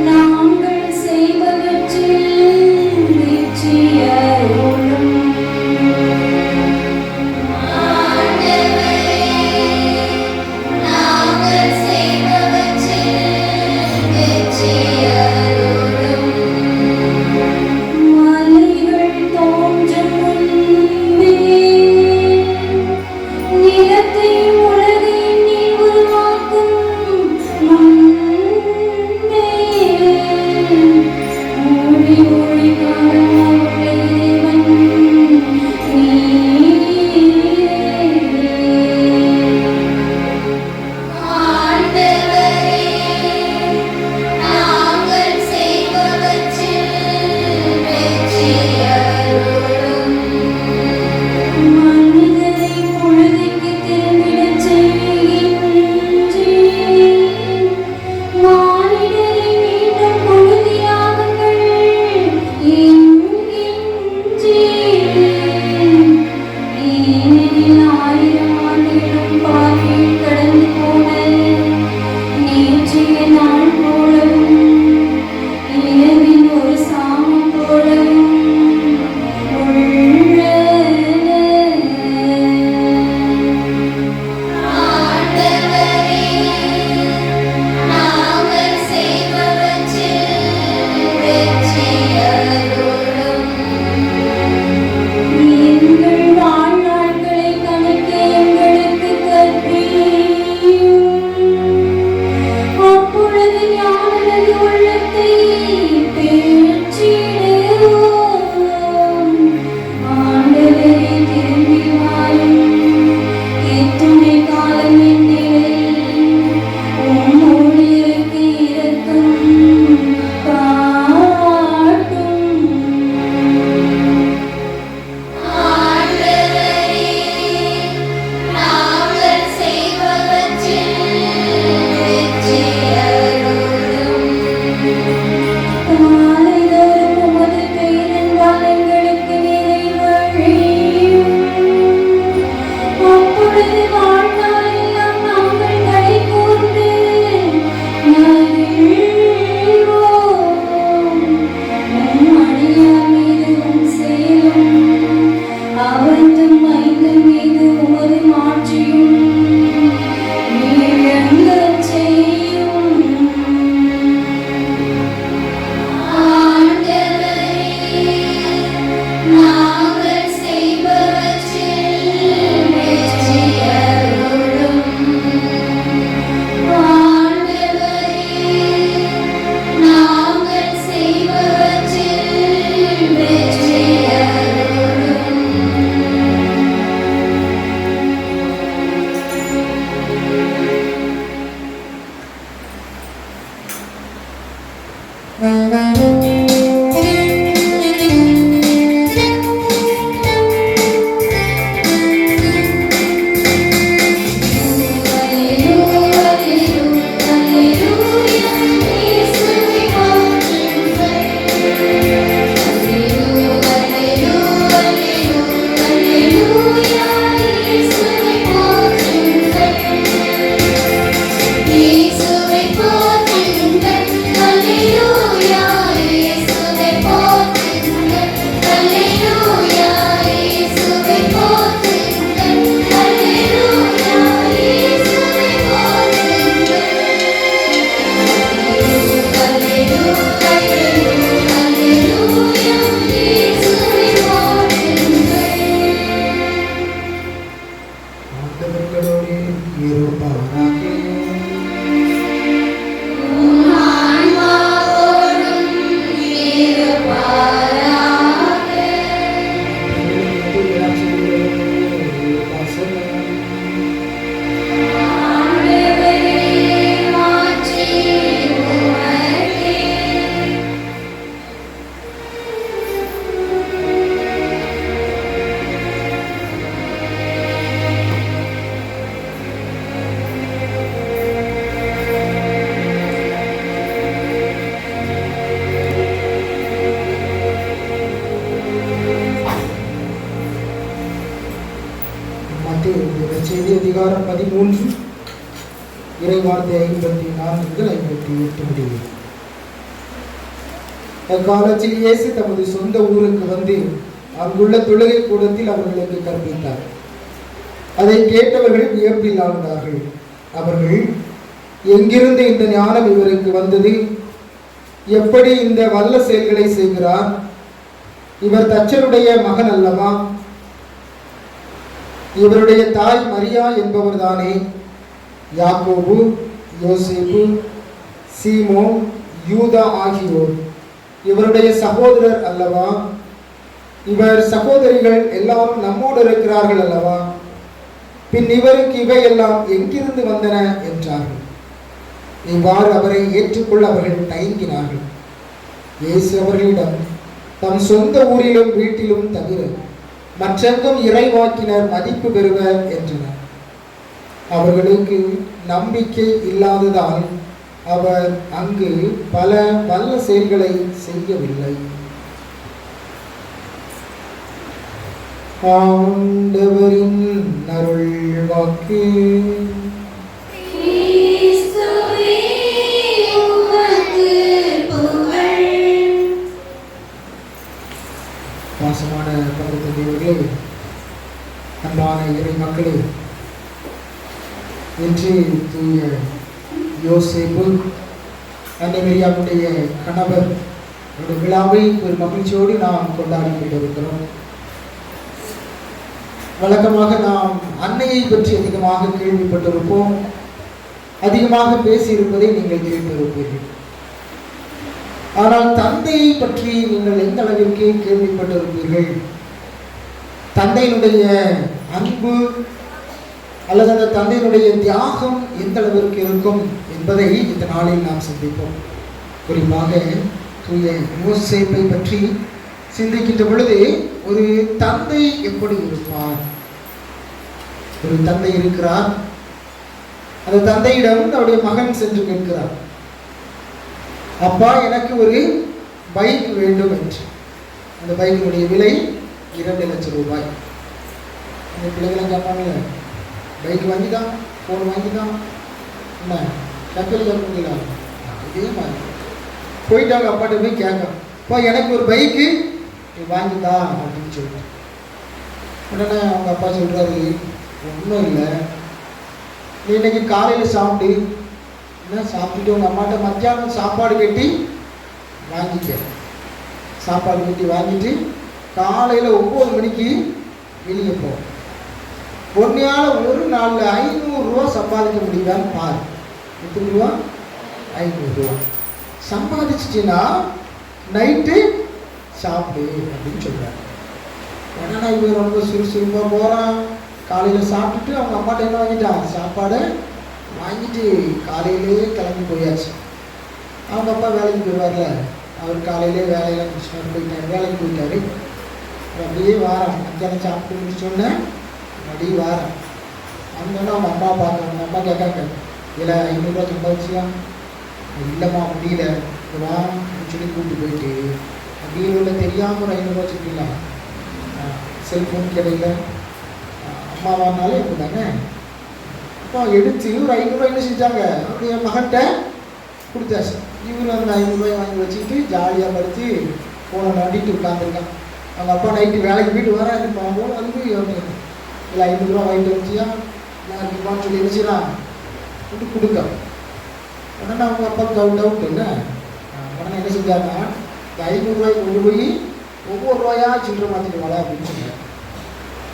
நாங்கள் எங்களது வாழ்நாளெல்லாம் நாங்கள் கைகூர்ந்து மகிழ்வோம். உம் அடியார் மீது உம் செயலும் அவர்தம் மைந்தன் மீது உமது மாட்சியும் விளங்கச் செய்யும். நாங்கள் செய்பவற்றில் வெற்றியருளும். ஆண்டவரே, நாங்கள் செய்பவற்றில் வெற்றியருளும். ஆண்டவர்களோடு இருப்பாராக. ஆன்மாவோடும் இருப்பாராக. ஆண்டவரே, மாட்சி உமக்கே. மத்தேயு செய்தி அதிகாரம் 13 இறைவார்த்தை 54 முதல் 58 முடிவு. அக்காலத்தில் இயேசு தமது சொந்த ஊருக்கு வந்து அங்குள்ள தொழுகை கூடத்தில் அவர்களுக்கு கற்பித்தார். அதை கேட்டவர்கள் வியப்பில் ஆழ்ந்தார்கள். அவர்கள், எங்கிருந்து இந்த ஞானம் இவருக்கு வந்தது? எப்படி இந்த வல்ல செயல்களை செய்கிறார்? இவர் தச்சருடைய மகன் அல்லவா? இவருடைய தாய் மரியா என்பவர்தானே? யாக்கோபு, யோசேப்பு, சீமோ, யூதா ஆகியோர் இவருடைய சகோதரர் அல்லவா? இவர் சகோதரிகள் எல்லாரும் நம்மோடு இருக்கிறார்கள் அல்லவா? பின் இவருக்கு இவையெல்லாம் எங்கிருந்து வந்தன என்றார்கள். இவ்வாறு அவரை ஏற்றுக்கொள்ள அவர்கள் தயங்கினார்கள். இயேசு அவர்களிடம், தம் சொந்த ஊரிலும் வீட்டிலும் தவிர மற்றெங்கும் இறைவாக்கினர் மதிப்பு பெறுவர் என்றனர். அவர்களுக்கு நம்பிக்கை இல்லாததால் அவர் அங்கு பல வல்ல செயல்களை செய்யவில்லை. ஆண்டவரின் அருள் வாக்கு. கிறிஸ்துவே, உமக்கு புகழ். பாசமான பரவத்தந்தையர்களே, அன்பான இறை மக்களே, இன்று தூய யோசேப்பு அன்னை மரியாவுடைய கணவர் ஒரு விழாவை ஒரு மகிழ்ச்சியோடு நாம் கொண்டாடி கொண்டிருக்கிறோம். வழக்கமாக நாம் அன்னையை பற்றி அதிகமாக கேள்விப்பட்டிருப்போம், அதிகமாக பேசியிருப்பதை நீங்கள் கேட்டிருப்பீர்கள். ஆனால் தந்தையை பற்றி நீங்கள் எந்த அளவிற்கு கேள்விப்பட்டிருப்பீர்கள்? தந்தையினுடைய அன்பு அல்லது அந்த தந்தையினுடைய தியாகம் எந்த அளவிற்கு இருக்கும் என்பதை இந்த நாளில் நாம் சிந்திப்போம். குறிப்பாக தூய யோசேப்பை பற்றி சிந்திக்கின்ற பொழுது ஒரு தந்தை எப்படி இருப்பார்? ஒரு தந்தை இருக்கிறார். அந்த தந்தையிடம் அவருடைய மகன் சென்று கேட்கிறார், அப்பா எனக்கு ஒரு பைக் வேண்டும் என்று. அந்த பைக்கினுடைய விலை 2 லட்சம் ரூபாய். அந்த பிள்ளைகளை கேட்பாங்கல்ல, பைக் வாங்கிதான், ஃபோன் வாங்கிதான், என்ன கப்பல் கேட்குங்களா? இதே மாதிரி போயிட்டாங்க. அப்பாட்ட போய் கேட்க, அப்பா எனக்கு ஒரு பைக்கு நீ வாங்கிதா அப்படின்னு சொல்லிட்டு. உடனே அவங்க அப்பா சொல்கிறாரு, ஒன்றும் இல்லை, நீ இன்னைக்கு காலையில் சாப்பிட்டு என்ன சாப்பிட்டுட்டு உங்கள் அம்மாட்ட மத்தியானம் சாப்பாடு கட்டி வாங்கிக்க. சாப்பாடு கட்டி வாங்கிட்டு காலையில் 9 மணிக்கு வெளியே போ. பொண்ணையால் ஒரு நாளில் 500 ரூபா சம்பாதிக்க முடியுதான்னு பாரு. எத்தனை ரூபா? 500 ரூபா சம்பாதிச்சிட்டின்னா நைட்டு சாப்பிடு அப்படின்னு சொல்கிறாங்க. ஏன்னா இவன் ரொம்ப சுறுசுறுப்பாக போகிறான். காலையில் சாப்பிட்டுட்டு அவங்க அம்மாட்ட என்ன வாங்கிட்டான்? சாப்பாடை வாங்கிட்டு காலையிலேயே கிளம்பி போயாச்சு. அவங்க அப்பா வேலைக்கு போயிடுவார்ல, அவர் காலையிலே வேலையெல்லாம் முடிச்சுட்டு போயிட்டார், வேலைக்கு போயிட்டாரு. அப்படியே வாரம் மத்தியானம் சாப்பிட்டு முடிச்சோடனே அப்படியே வாரம் வந்தோடனே அவங்க அம்மா பார்க்க, அவங்க அம்மா கேட்காங்க, இல்லை 500 ரூபா சம்பாதிச்சியா? இல்லைம்மா முடியல, வா அப்படின்னு சொல்லி கூப்பிட்டு போயிட்டு அப்படியே உள்ள தெரியாமல் ஒரு 500 ரூபா வச்சுருக்கலாம். செல்ஃபோன் கிடையில அம்மா வாங்கினாலே இப்படி தானே. அப்போ எடுத்து ஒரு 500 ரூபாய் என்ன செஞ்சாங்க? அப்படியே மகன்கிட்ட கொடுத்தாச்சு. இவர் அந்த 500 ரூபாய் வாங்கி வச்சுக்கிட்டு ஜாலியாக படுத்து ஃபோனை நோண்டிட்டு உட்காந்துருக்கான். அவங்க அப்பா நைட்டு வேலைக்கு போயிட்டு வராது போகும்போது அதுக்கு இல்லை 500 ரூபா வாங்கிட்டு வச்சியா யாருக்குப்பான்னு சொல்லி வச்சுறான் விட்டு கொடுக்க. உடனே அவங்க அப்பாவுக்கு டவுட் என்ன, உடனே என்ன செஞ்சாங்கன்னா இந்த 500 ரூபாய்க்கு கொண்டு போய் ஒவ்வொரு ரூபாயா சில்லறை மாற்றிட்டு வாழ அப்படின்னு சொன்னாங்க.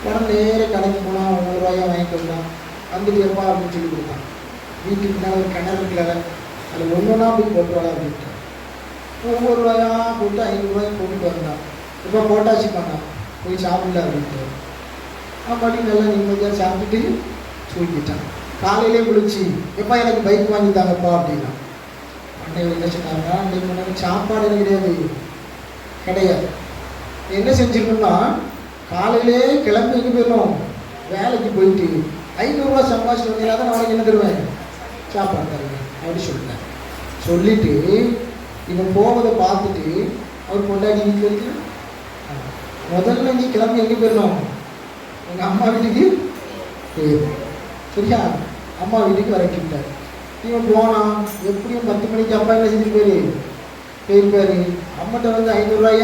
உடனே நேர கடைக்கு போனால் 100 ரூபாயா வாங்கிட்டு வந்தான். வந்துட்டு எப்பா அப்படின்னு சொல்லி கொடுத்தான். வீட்டுக்கு மேலே ஒரு கிணறு இருக்கல, அதில் ஒன்றுனா போய் போட்டு வாழ அப்படின்ட்டு ஒவ்வொரு ரூபாயா போட்டு 500 ரூபாய்க்கு போட்டுட்டு வந்தான். இப்போ போட்டாச்சு பண்ணான், போய் சாப்பிடல அப்படின்ட்டு அப்படி நல்லா நிம்மதியாக சாப்பிட்டுட்டு தூங்கிட்டான். காலையிலே குளிச்சு, எப்பா எனக்கு பைக் வாங்கி தாங்கப்பா அப்படின்னா. அன்னை என்ன சொன்னாங்கன்னா, அன்னைக்கு சாப்பாடு கிடையாது கிடையாது. என்ன செஞ்சிருக்கோம்னா காலையிலே கிளம்பி எங்கே போயிடணும், வேலைக்கு போயிட்டு 500 ரூபா சம்பாதிச்சு வந்தீங்கன்னா தான் நாளைக்கு என்ன தருவேன், சாப்பாடு தருவேன் அப்படி சொல்லிட்டேன். சொல்லிட்டு இவன் போவதை பார்த்துட்டு அவர் கொண்டாடி வீட்டில் இருக்கு, முதல்ல நீ கிளம்பி எங்கே போயிடணும், எங்கள் அம்மா வீட்டுக்கு போயிடும், சரியா? அம்மா வீட்டுக்கு வரக்கிட்டார். இவன் போனான். எப்படியும் 10 மணிக்கு அப்பா என்ன செஞ்சுட்டு போயிருப்பாரு. அம்மாட்ட வந்து 500 ரூபாய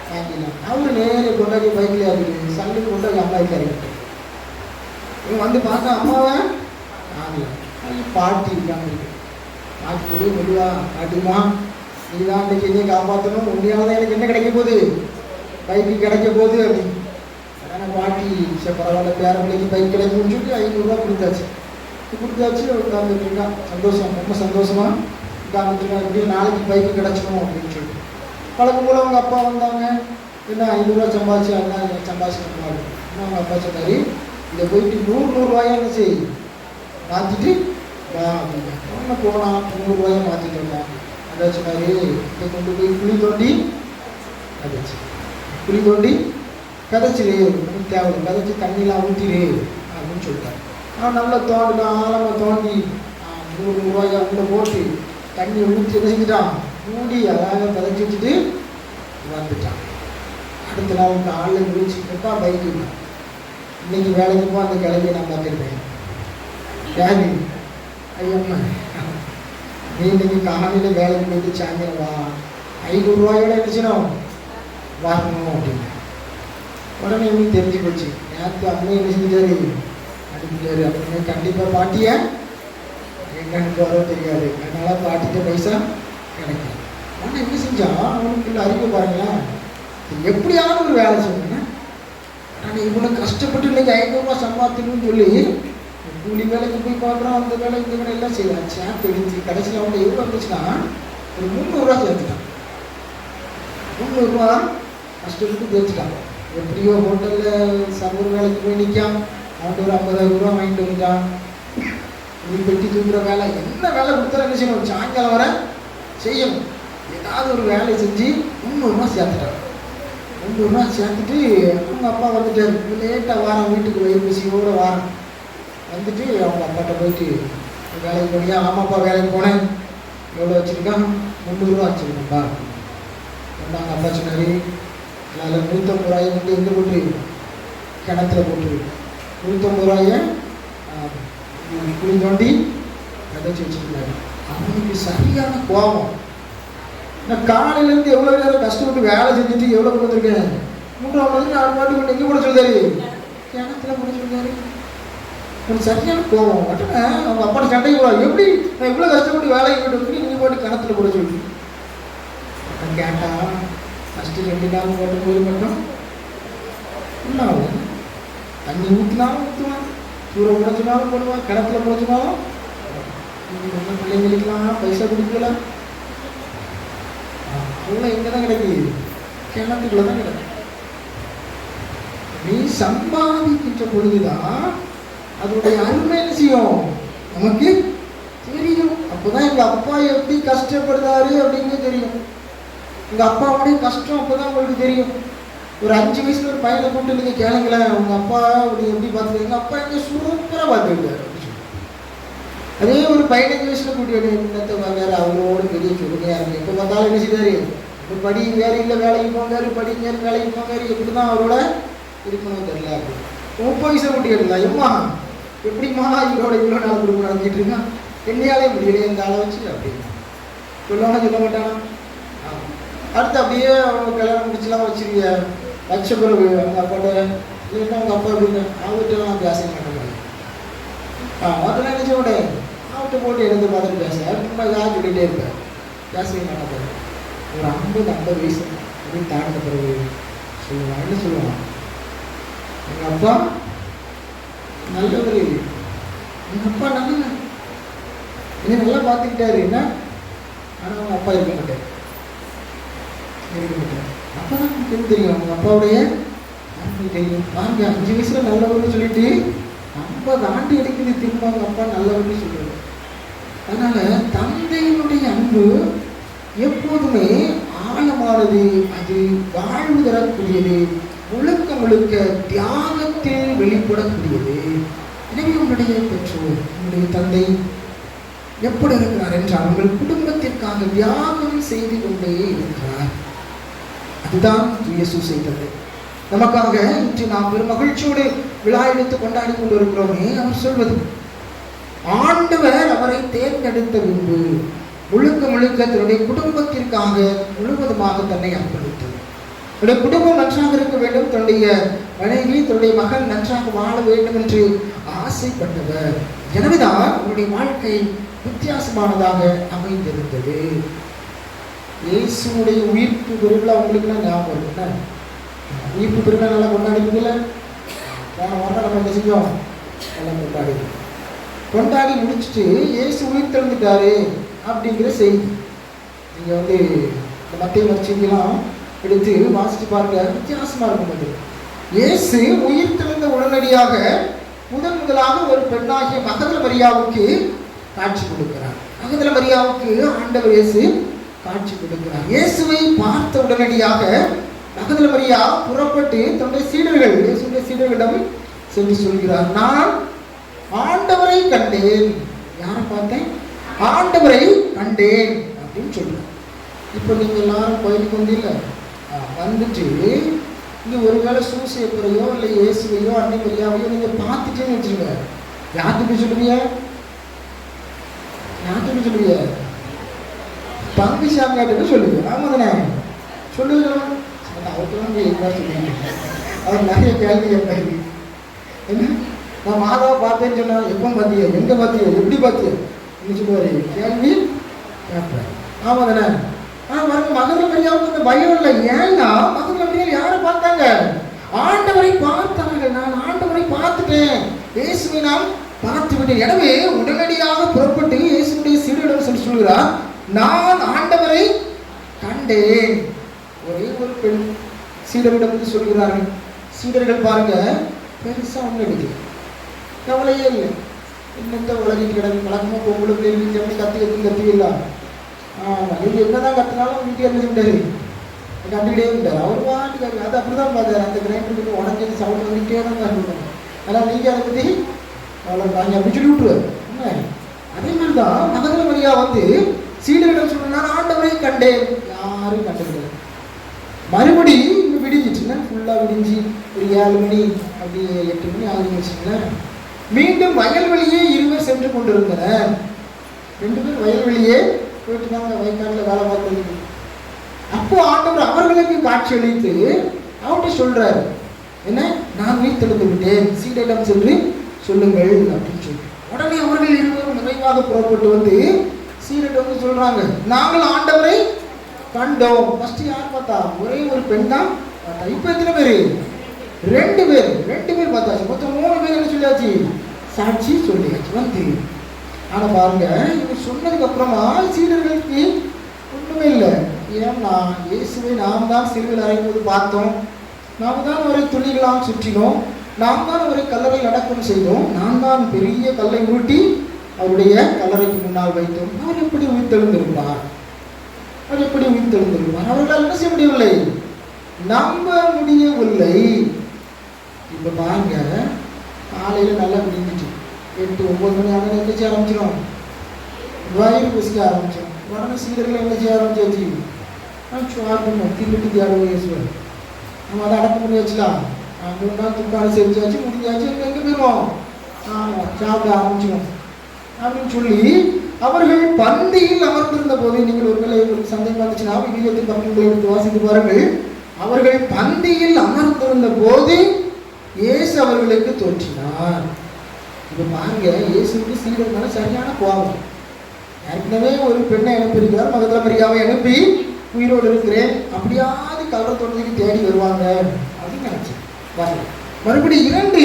வாங்கிடலாம். அவரு நேர கொண்டாடி பைக்கில் இறக்கிட்டு சண்டை கொண்டாடி அம்மா வீட்டில் இறக்கிட்டார். இவன் வந்து பார்த்தா அம்மாவை ஆகலாம். பாட்டி இருக்காங்க இருக்கு. பாட்டி மெதுவா, பாட்டிமா நீ தான் இன்னைக்கு என்னையை காப்பாற்றணும், உண்மையாக தான் எனக்கு என்ன கிடைக்க போகுது, பைக்கு கிடைக்க போகுது அப்படின்னு. ஆனால் பாட்டி சரி பரவாயில்ல, பேர பிள்ளைக்கு பைக் கிடைக்கும்னு சொல்லிட்டு 500 ரூபா கொடுத்தாச்சு. உட்காந்துட்டு இருக்கான். சந்தோஷம், ரொம்ப சந்தோஷமா உட்காந்துட்டு இருக்கான். எப்படியும் நாளைக்கு பைக்கு கிடைச்சிடும் அப்படின்னு சொல்லிட்டு பழக்கம் போல அவங்க அப்பா வந்தாங்க. என்ன 500 ரூபா சம்பாதிச்சு அதெல்லாம் சம்பாதிச்சு அவங்க அப்பா சொன்னாரு, இதை போயிட்டு 100 ரூபாயா என்ன செய் மாற்றிட்டு வா அப்படிங்க. ஒன்று போனான், 100 ரூபாயா மாற்றிட்டு வந்தான். அதை சொன்னாரு, இதை கொண்டு போய் குழி தோண்டி கதைச்சு, குழி தோண்டி கதைச்சிரு, ஒன்றும் தேவை கதைச்சி தண்ணியெலாம் ஊற்றிடு அப்படின்னு சொல்லிட்டாரு. அவன் நல்லா தோண்டினான், ஆழமாக தோண்டி 100 ரூபாயா உள்ளே போட்டு தண்ணியை ஊற்றி என்ன செஞ்சுட்டான், மூடி அழகாக கதைச்சி வச்சுட்டு வந்துட்டான். அடுத்த நாள் காலையில் முடிச்சுட்டப்பா பைக்கு இன்னைக்கு வேலைக்கு போ, அந்த கிளம்பியை நான் பார்த்துருப்பேன். யாரு ஐயம்மா, நீ இன்னைக்கு காலையில் வேலைக்கு போயிட்டு சாயந்தரம் வா, 500 ரூபாயோட இருந்துச்சுனோம் வரணும் அப்படின்னு. உடனே இன்னும் தெரிஞ்சு போச்சு, நேற்று அம்மா என்ன செஞ்சாரு அனுப்பிட்டாரு அப்படின்னு. கண்டிப்பாக பாட்டியை எங்கன்னு வர தெரியாது, அதனால பாட்டிட்ட பைசா கிடைக்கும். ஆனால் என்ன செஞ்சான், அவனுக்குள்ள அறிவு பாருங்களேன், எப்படியான ஒரு வேலை சொன்னேன். ஆனால் இவனை கஷ்டப்பட்டு இன்னைக்கு 500 ரூபா சம்பாதிக்கணும்னு சொல்லி கூலி வேலைக்கு போய் பார்க்குறான், அந்த வேலை இந்த வேலை எல்லாம் செய்வான். சேர்த்து எடுத்து கடைசியில் அவன் எவ்வளோ இருந்துச்சுன்னா ஒரு 300 ரூபா சேர்த்துட்டான். 300 ரூபா கஷ்டப்பட்டு சேர்த்துட்டான். எப்படியோ ஹோட்டலில் சம்பூர் வேலைக்கு போய் நிற்கான். அவன்கிட்ட ஒரு 50,000 ரூபா வாங்கிட்டு வந்துட்டான். இது பெட்டி தூக்குற வேலை, என்ன வேலை கொடுத்தாலும் என்ன செய்யணும், சாயங்காலம் வர செய்யணும். ஏதாவது ஒரு வேலையை செஞ்சு 300 ரூபா சேர்த்துட்டான். 300 ரூபா சேர்த்துட்டு அவங்க அப்பா வந்துட்டார். லேட்டாக வாரம், வீட்டுக்கு வயிறு பசியோடு வாரம் வந்துட்டு அவங்க அப்பாட்ட போயிட்டு வேலைக்கு போனியா? ஆமாப்பா வேலைக்கு போனேன். எவ்வளோ வச்சுருக்கான்? 300 ரூபா வச்சுருக்கேன்ப்பா. அவங்க அப்பா சொன்னார், அதில் 150 ரூபாயை வந்து எங்கே போட்டுரு, கிணத்துல போட்டுரு. 150 ரூபாயை குழி தோண்டி விதைச்சி வச்சிருந்தாரு. அவனுக்கு சரியான கோபம். நான் காலையிலேருந்து எவ்வளோ நேரம் கஷ்டப்பட்டு வேலை செஞ்சுட்டு எவ்வளோ கொடுத்துருக்கேன், 3ஆம் வந்து 4 பாட்டு கொண்டு எங்கே போட சொல்றாரு, கிணத்துல போட சொல்றாரு. எனக்கு சரியான கோபம். உடனே அவங்க அப்பாட்ட சண்டை போடுவாங்க, எப்படி நான் இவ்வளோ கஷ்டப்பட்டு வேலைக்கு போட்டு வந்து நீங்கள் போட்டு கிணத்துல போட சொல்லி கேட்டா, ஃபஸ்ட்டு 2 நாள் போட்ட போது மட்டும் என்ன ஆகும், தண்ணி ஊற்றினாலும் ஊற்றுவான், சூறை உடைச்சினாலும் போடுவான், கிணத்துல போச்சுனாலும் நம்ம பிள்ளைங்களுக்கெல்லாம் பைசா கொடுக்கல, அவ்வளோ எங்கே தான் கிடைக்குது, கிணத்துக்குள்ள தான் கிடைக்கும். நீ சம்பாதிக்கின்ற பொழுதுதான் அதனுடைய அருமை என்ன செய்யும் நமக்கு தெரியும். அப்போதான் எங்கள் அப்பா எப்படி கஷ்டப்படுறாரு அப்படிங்கிறது தெரியும். எங்கள் அப்பாவுடைய கஷ்டம் அப்போதான் உங்களுக்கு தெரியும். ஒரு 5 வயசுல ஒரு பையனை கூப்பிட்டு நீங்கள் கேளுங்களேன், உங்கள் அப்பா அப்படி எப்படி பார்த்துருக்காங்க, எங்கள் அப்பா எங்கே சூப்பராக பார்த்துருக்காரு. அதே ஒரு 15 வயசுல கூட்டிட்டு இன்னத்தை வாங்காரு, அவங்களோட பெரிய சொல்லுங்க. எப்போ பார்த்தாலும் என்ன செய்வாரு, இப்போ படி வேறு இல்லை வேலைக்கு போங்காரு, படிங்க வேலைக்கு போங்காரு, எப்படி தான் அவரோட இருக்கணும் தெரியல. அப்படி 30 வயசுல கூட்டி எடுக்கலாம், எம்மா எப்படிம்மா இவரோட இவ்வளோ நாள் குடும்பம் நடந்துட்டு இருக்கான், என்னையாலே முடியலையே இந்த ஆளை வச்சு அப்படின்னு சொல்லுவாங்க, சொல்ல மாட்டானா. அடுத்து அப்படியே அவங்க கல்யாணம் முடிச்சுலாம் வச்சிருக்க வச்ச பிறகு அவங்க அப்பாட்ட இல்லைன்னா அவங்க அப்பா அப்படின்னு அவர்கிட்ட நான் பேச மாட்டேன். அதெல்லாம் என்ன சொல்ல அவர்கிட்ட போட்டு எடுத்து பார்த்துட்டு பேச சும்மா யார் சொல்லிகிட்டே இருப்பேன், பேசவே மாட்டேன். ஒரு 50 வயசு அப்படின்னு தாண்டின பிறகு சொல்லுவான், என்ன சொல்லுவான், எங்கள் அப்பா நல்லவர், எங்கள் அப்பா நல்லவர், என்னை நல்லா பார்த்துக்கிட்டாரு என்ன, ஆனால் அவங்க அப்பா இருக்க மாட்டார். அப்போ தான் எனக்கு தெரியும் அவங்க அப்பாவுடைய அன்பு தெரியும். வாங்க 5 வயசுல நல்லவர்னு சொல்லிட்டு 50 ஆண்டு எடுக்குது திரும்ப அவங்க அப்பா நல்லவர்னு சொல்லுவாங்க. அதனால தந்தையினுடைய அன்பு எப்போதுமே ஆழமானது, அது வாழ்வு தரக்கூடியது, முழுக்க முழுக்க தியாகத்தில் வெளிப்படக்கூடியது. எனவே உங்களுடைய பெற்றோர், உங்களுடைய தந்தை எப்படி இருக்கிறார் என்றால் உங்கள் குடும்பத்திற்காக தியாகம் செய்து கொண்டே இருக்கிறார். அதுதான் இயேசு செய்தது நமக்காக. இன்று நாம் பெரும் மகிழ்ச்சியோடு விழா எடுத்து கொண்டாடி கொண்டு இருக்கிறோமே, அவர் சொல்வது ஆண்டவர் அவரை தேர்ந்தெடுத்த பின்பு முழுக்க முழுக்க தன்னுடைய குடும்பத்திற்காக முழுவதுமாக தன்னை அர்ப்பணித்தது. தன்னுடைய குடும்பம் நன்றாக இருக்க வேண்டும், தன்னுடைய மனைவி தன்னுடைய மகன் நன்றாக வாழ வேண்டும் என்று ஆசைப்பட்டவர். எனவேதான் அவருடைய வாழ்க்கை வித்தியாசமானதாக அமைந்திருந்தது. இயேசுடைய உயிர்ப்பு பெருவிழா உங்களுக்குலாம் ஞாபகம் இருக்குன்னா, உயிர்ப்பு பெருவிழா நல்லா கொண்டாடிப்பீங்கள, போன வாரம் நம்ம என்ன செஞ்சோம், நல்லா கொண்டாடி முடிச்சுட்டு இயேசு உயிர் திறந்துட்டாரு அப்படிங்கிற செய்தி நீங்கள் வந்து இந்த மத்திய மரிச்செய்தியெல்லாம் எடுத்து வாசித்து பாருங்க, வித்தியாசமாக இருக்கும். அது இயேசு உயிர் திறந்த உடனடியாக முதலாக ஒரு பெண்ணாகிய மகதல மரியாவுக்கு காட்சி கொடுக்கிறார். மகதல மரியாவுக்கு ஆண்டவர் இயேசு காட்சி கொடுக்கிறார். இயேசுவை பார்த்த உடனடியாக மகதல மரியா புறப்பட்டு தன்னுடைய சீடர்கள், இயேசுடைய சீடர்களிடம் சென்று சொல்கிறார், நான் ஆண்டவரை கண்டேன். யாரை பார்த்தேன், ஆண்டவரை கண்டேன் அப்படின்னு சொல்றார். இப்போ நீங்கள் எல்லாரும் கோயிலுக்கு வந்தீங்க, வந்துட்டு இங்கே ஒருவேளை சூசையப்பரையோ இல்லை இயேசுவையோ அன்னை மரியாவையோ நீங்கள் பார்த்துட்டேன்னு வச்சுருங்க, யார்கிட்ட சொல்லுவீங்க, யார்கிட்ட சொல்லுவீங்க, பங்கு சாமியாட்ட சொல்லுங்க. ஆமாம் தானே சொல்லுங்க. அவருக்கெல்லாம் என்ன சொல்லுவீங்க, அவர் நிறைய கேள்வி கேட்பாரு. என்ன நான் மாதாவை பார்த்தேன்னு சொன்னேன், எப்போ பார்த்தியோ, எங்கே பார்த்தியோ, எப்படி பார்த்தியோ என்ன சொல்லுவார், கேள்வி கேட்பேன். ஆமாம் தானே. ஆனால் பாருங்க, மகதல மரியாவுக்கு அந்த பயம் இல்லை. ஏன்னா மகதல மரியாதை யாரை பார்த்தாங்க, ஆண்டவரை பார்த்தார்கள். நான் ஆண்டவரை பார்த்துட்டேன், இயேசுவை நான் பார்த்து விட்டேன். எனவே உடனடியாக புறப்பட்டு இயேசுடைய சீடரிடம் சொல்லி சொல்கிறார், நான் ஆண்டவரை கண்டேன். ஒரே ஒரு பெண் சீடரிடம் வந்து சொல்கிறார்கள். சீடர்கள் பாருங்க பெருசாக ஒன்று எடுக்கல, கவலையே இல்லை. இன்னத்த உலகிட்டு கிடக்கு வழக்கமாக பொங்கலுக்கு எப்படி கற்றுக்கலாம். ஆமாம், நீங்கள் என்ன தான் கற்றுனாலும் வீட்டு என்ன சொல்லிட்டாரு, கண்டுக்கிட்டே இருந்தார். அவர் வாட்டுக்காரு அது அப்படி தான் பார்த்தார். அந்த கிரைண்டருக்கு உடஞ்சது சவுண்ட் வந்துக்கிட்டே தான் இருக்கணும். அதனால் நீங்கள் அதை பற்றி அவ்வளோ நாங்கள் அப்படி சொல்லி விட்டுருவார். என்ன அதே மாதிரி தான் மகதல மரியா வந்து சீடரிடம் சொன்னா ஆண்டவரை கண்டேன், யாரும் கண்டுக்கிட்டது. மறுபடி இங்கே விடிஞ்சிச்சுன்னா ஃபுல்லாக விடிஞ்சு ஒரு 7 மணி அப்படி 8 மணி ஆகுதுன்னு வச்சுங்களேன். மீண்டும் வயல்வெளியே இருவர் சென்று கொண்டிருந்தனர். 2 பேர் வயல்வெளியே போயிட்டு இருந்தாங்க, வயக்காட்டில் வேலை பார்க்கறதுக்கு. அப்போ ஆண்டவர் அவர்களுக்கு காட்சி அளித்து அவர்கிட்ட சொல்றாரு, என்ன, நான் உயிர்த்தெழுந்து விட்டேன், சீடரிடம் சென்று சொல்லுங்கள் அப்படின்னு சொல்லி. உடனே அவர்கள் இருவரும் நிறைவாக புறப்பட்டு வந்து சீடரிடம் வந்து சொல்றாங்க, நாங்கள் ஆண்டவரை கண்டோம். ஃபர்ஸ்ட் யார் பார்த்தா? ஒரே ஒரு பெண் தான் பார்த்தா. இப்போ எத்தனை பேர்? 2 பேர் பார்த்தாச்சு. மொத்தம் 3 பேர் என்ன சொல்லியாச்சு? சாட்சி சொல்லியாச்சு வந்து. ஆனா பாருங்க, இவர் சொன்னதுக்கு அப்புறமா சீடர்களுக்கு ஒண்ணுமே இல்லை. ஏன்னா இயேசுவை நாம் தான் சிலுவையில் அறையும்போது பார்த்தோம், நாம் தான் அவரை துணிகளாம் சுற்றினோம், நாம் தான் அவரை கல்லறை அடக்கம் செய்தோம், நாம் தான் பெரிய கல்லை உருட்டி அவருடைய கல்லறைக்கு முன்னால் வைத்தோம். அவர் எப்படி உயிர்த்தெழுந்திருப்பார்? அவர்களால் என்ன செய்ய முடியவில்லை, நம்ப முடியவில்லை. இப்ப பாருங்க, காலையில நல்லா விடிஞ்சிட்டு 8-9 மணி ஆக என்ன செய்ய ஆரம்பிச்சிடும், வயிறு பசிக்க ஆரம்பிச்சோம். உடனே சீடர்கள் என்ன செய்ய ஆரம்பிச்சாச்சு, திட்டு இயேசுவர் நம்ம அதை அடக்க முடியாச்சுலாம். 3 நாள் துக்கான செஞ்சாச்சு, முடிஞ்சாச்சு, எங்கே போயிடுவோம், சாப்பிட ஆரம்பிச்சிடும் அப்படின்னு சொல்லி அவர்கள் பந்தியில் அமர்ந்திருந்த போது, நீங்கள் ஒருவேளை உங்களுக்கு சந்தேகம் வந்துச்சுன்னா விவிலியத்தின் பக்கங்களை எடுத்து வாசித்து பாருங்கள். அவர்கள் பந்தியில் அமர்ந்திருந்த போது இயேசு அவர்களுக்கு தோன்றினார். இப்போ பாருங்க, இயேசுக்கு சீடர்னால சரியான கோபம். ஏற்கனவே ஒரு பெண்ணை அனுப்பியிருக்கிறார், மகதல மரியாவை அனுப்பி உயிரோடு இருக்கிறேன், அப்படியாவது கலரை தோட்டத்துக்கு தேடி வருவாங்க அப்படின்னு நினைச்சேன். பாருங்க, மறுபடியும் 2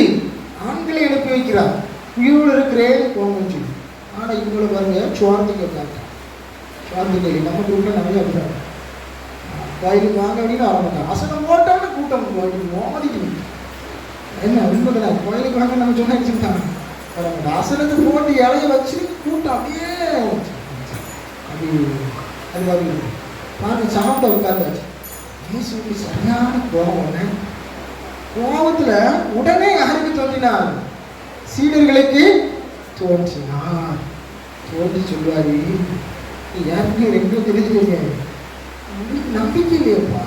ஆண்களை அனுப்பி வைக்கிறார், உயிரோடு இருக்கிறேன் போங்கன்னு சொல்லி. ஆனால் இவங்களை பாருங்க, சுவார்த்திக்க இருக்காங்க. சுவார்த்திக்க நம்ம குரூப்ல நிறைய இருக்கிறாங்க. கோயிலுக்கு வாங்க அப்படின்னு ஆரம்பிட்டாங்க. அசனம் போட்டாலும் கூட்டம் மோதிட்டு என்ன உண்மைதான், கோயிலுக்கு வாங்க நம்ம சொன்ன வச்சுக்கிட்டாங்க. அசனத்தை போட்டு இலைய வச்சு கூட்டம் அப்படியே அது பாருங்க, பாருங்க சாப்பிட உட்கார்ந்தாச்சு. இயேசுக்கு சரியான கோபம். கோபத்துல உடனே யாருக்கு தோன்றினார்? சீடர்களுக்கு தோன்றினார். தோன்றி சொல்வாரு, யாருக்கு 2 தெரிஞ்சுக்கீங்க, நம்பிக்கை இல்லையப்பா.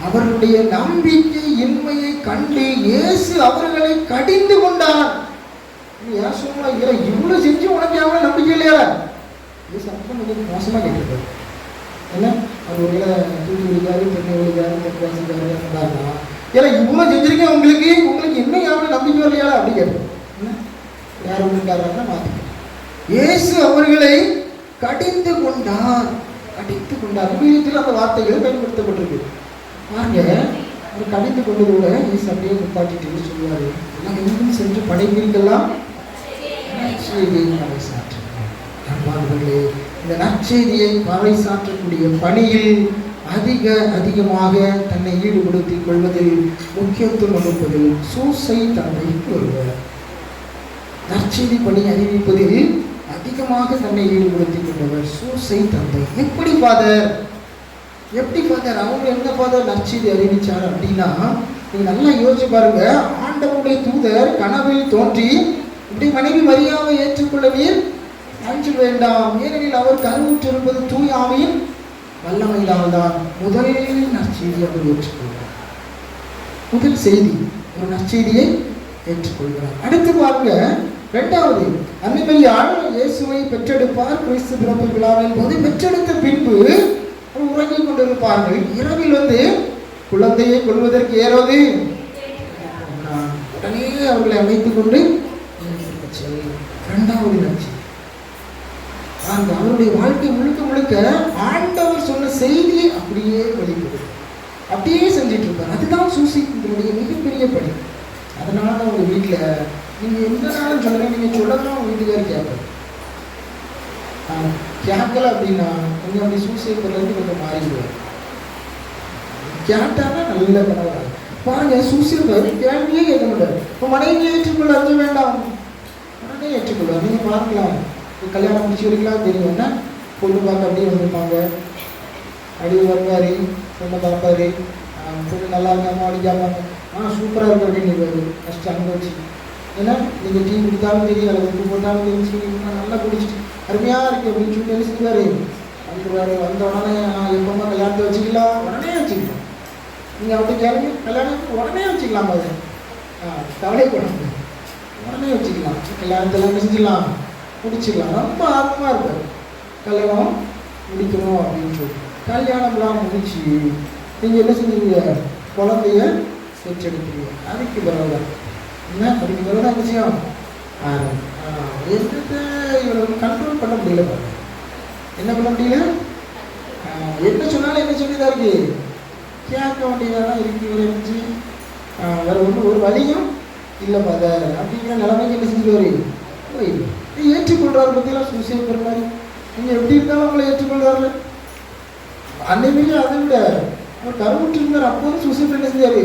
அவர்களுடைய நம்பிக்கை இன்மையை கண்டு இயேசு அவர்களை கடிந்து கொண்டார். ஏன் சொல்ல, இவ்வளவு செஞ்சு உனக்கு எவ்வளவு நம்பிக்கை இல்லையா? மோசமா கேட்டிருப்பாரு. ஏன்னா அவர் ஒரு தூத்துக்குடிக்காரு, திருநெல்வேலிக்காரு, தென்காசிக்காரு இருந்தாருன்னா, ஏன்னா இவ்வளவு செஞ்சிருக்கேன், உங்களுக்கு இன்னும் எவ்வளவு நம்பிக்கை இல்லையா அப்படி கேட்போம். யார் ஒன்றுக்காரன்னா மாத்திக்க. இயேசு அவர்களை கடிந்து கொண்டார். விவிலியத்தில் அந்த வார்த்தைகள் பயன்படுத்தப்பட்டிருக்கு. பாருங்க, அவர் கடிந்து கொண்டது கூட இயேசு அப்படியே நிப்பாட்டிட்டு சொல்லுவாரு, எல்லாம் எங்கும் சென்று படைப்பிற்கெல்லாம் நற்செய்தியை பறைசாற்றுங்களே. இந்த நற்செய்தியை பறைசாற்றக்கூடிய பணியில் அதிகமாக தன்னை ஈடுபடுத்திக் கொள்வதில் முக்கியத்துவம் கொடுப்பதில் சூசை தந்தைக்கு ஒருவர். நற்செய்தி பணி அறிவிப்பதில் அதிகமாக தன்னை ஈடுபடுத்திக் கொண்டவர் சூசை தந்தை. எப்படி ஃபாதர் அவங்க என்ன ஃபாதர் நற்செய்தி அறிவிச்சார் அப்படின்னா, நீங்க நல்லா யோசிச்சு பாருங்க. ஆண்டவருடைய தூதர் கனவில் தோன்றி, இப்படி மனைவி மரியாவை ஏற்றுக்கொள்ளவீர், அஞ்சு வேண்டாம், ஏனெனில் அவர் கருவுற்றிருப்பது தூய ஆவியின் வல்லமையினால் தான். முதல் நற்செய்தி அவர் ஏற்றுக்கொள்கிறார். முதல் செய்தி ஒரு நற்செய்தியை ஏற்றுக்கொள்கிறார். அடுத்து பாருங்க, 2வது அன்னைமையால் இயேசுவை பெற்றெடுப்பார். கிறிஸ்து பிறப்பு விழாவின் போது பெற்றெடுத்த பின்பு உறங்கிக் கொண்டிருப்பார்கள். இரவில் குழந்தையை கொள்வதற்கு ஏறோது உடனே அவர்களை அழைத்துக் கொண்டு 2வது நற்செய்தி. அவருடைய வாழ்க்கை முழுக்க ஆண்டவர் சொன்ன செய்தியை அப்படியே வெளிப்படுது, அப்படியே செஞ்சிட்டு இருப்பார். அதுதான் சூசிக்கினுடைய மிகப்பெரிய பணி. அதனால தான் உங்க வீட்டில் நீங்க எந்த நாளும் சொல்லுங்க, நீங்க சொல்லதான் உங்க வீட்டுக்காரர் கேட்பாரு. கேட்கல அப்படின்னா கொஞ்சம் அப்படி சூசைட் பண்ணுறது கொஞ்சம் மாறிடுவார். கேட்டானா நல்ல கனவு பாருங்க. சூசைட் கேள்வியே கேட்க மாட்டார். இப்போ மனைவியை ஏற்றுக்கொள்ள அஞ்ச வேண்டாம், உடனே ஏற்றுக்கொள்வார். நீங்க பார்க்கலாம், கல்யாணம் முடிச்சு வரைக்கலாம் தெரியும்னா பொண்ணு பார்க்க அப்படியே வந்திருப்பாங்க, அப்படியே வருவார், பொண்ணை பார்ப்பாரு, பொண்ணு நல்லா இருக்காம அடிக்காம சூப்பராக இருக்கு அப்படின்னு இருக்காரு. ஃபஸ்ட்டு அனுபவிச்சு, ஏன்னா நீங்கள் டீ குடித்தாலும் தெரியும், அதை உப்பு போட்டாலும் தெரிஞ்சு நல்லா குடிச்சிட்டு அருமையாக இருக்குது அப்படின்னு சொல்லி என்ன செய்வார் வந்துடுவார். வந்த உடனே நான் எப்போமா கல்யாணத்தை வச்சுக்கலாம், உடனே வச்சுக்கலாம். நீங்கள் அப்படி கேளுங்க, கல்யாணம் உடனே வச்சுக்கலாம். அது கவலைப்படாது, உடனே வச்சுக்கலாம். கல்யாணத்தில் என்ன செஞ்சிடலாம், முடிச்சிடலாம். ரொம்ப ஆர்வமாக இருப்பார் கல்யாணம் முடிக்கணும் அப்படின்னு சொல்லி. கல்யாணம்லாம் முடிச்சு நீங்கள் என்ன செஞ்சீங்க, குழந்தைய பெற்றெடுக்கிறீங்க. அதுக்கு பிறகு என்ன, அதுக்கு பிறகு தான் விஷயம் என்னத்தை இவரை கண்ட்ரோல் பண்ண முடியல. பாருங்க என்ன பண்ண முடியல, என்ன சொன்னாலும் என்ன சொல்லிதான் இருக்கு, கேட்க வேண்டியதான் இருக்கு. இவரை இருந்துச்சு வேற ஒன்றும் ஒரு வழியும் இல்லை மதர் அப்படிங்கிற நிலைமைக்கு என்ன செஞ்சுருவாரு, ஏற்றுக்கொள்றாரு. பற்றிலாம் சூசைட் பண்ணுற மாதிரி நீங்கள் எப்படி இருந்தாலும் அவங்கள ஏற்றுக்கொள்றாரு. அன்னைக்கு அதை விட அவர் கருவுற்று இருந்தார், அப்போதும் சூசைட் என்ன செஞ்சாரு,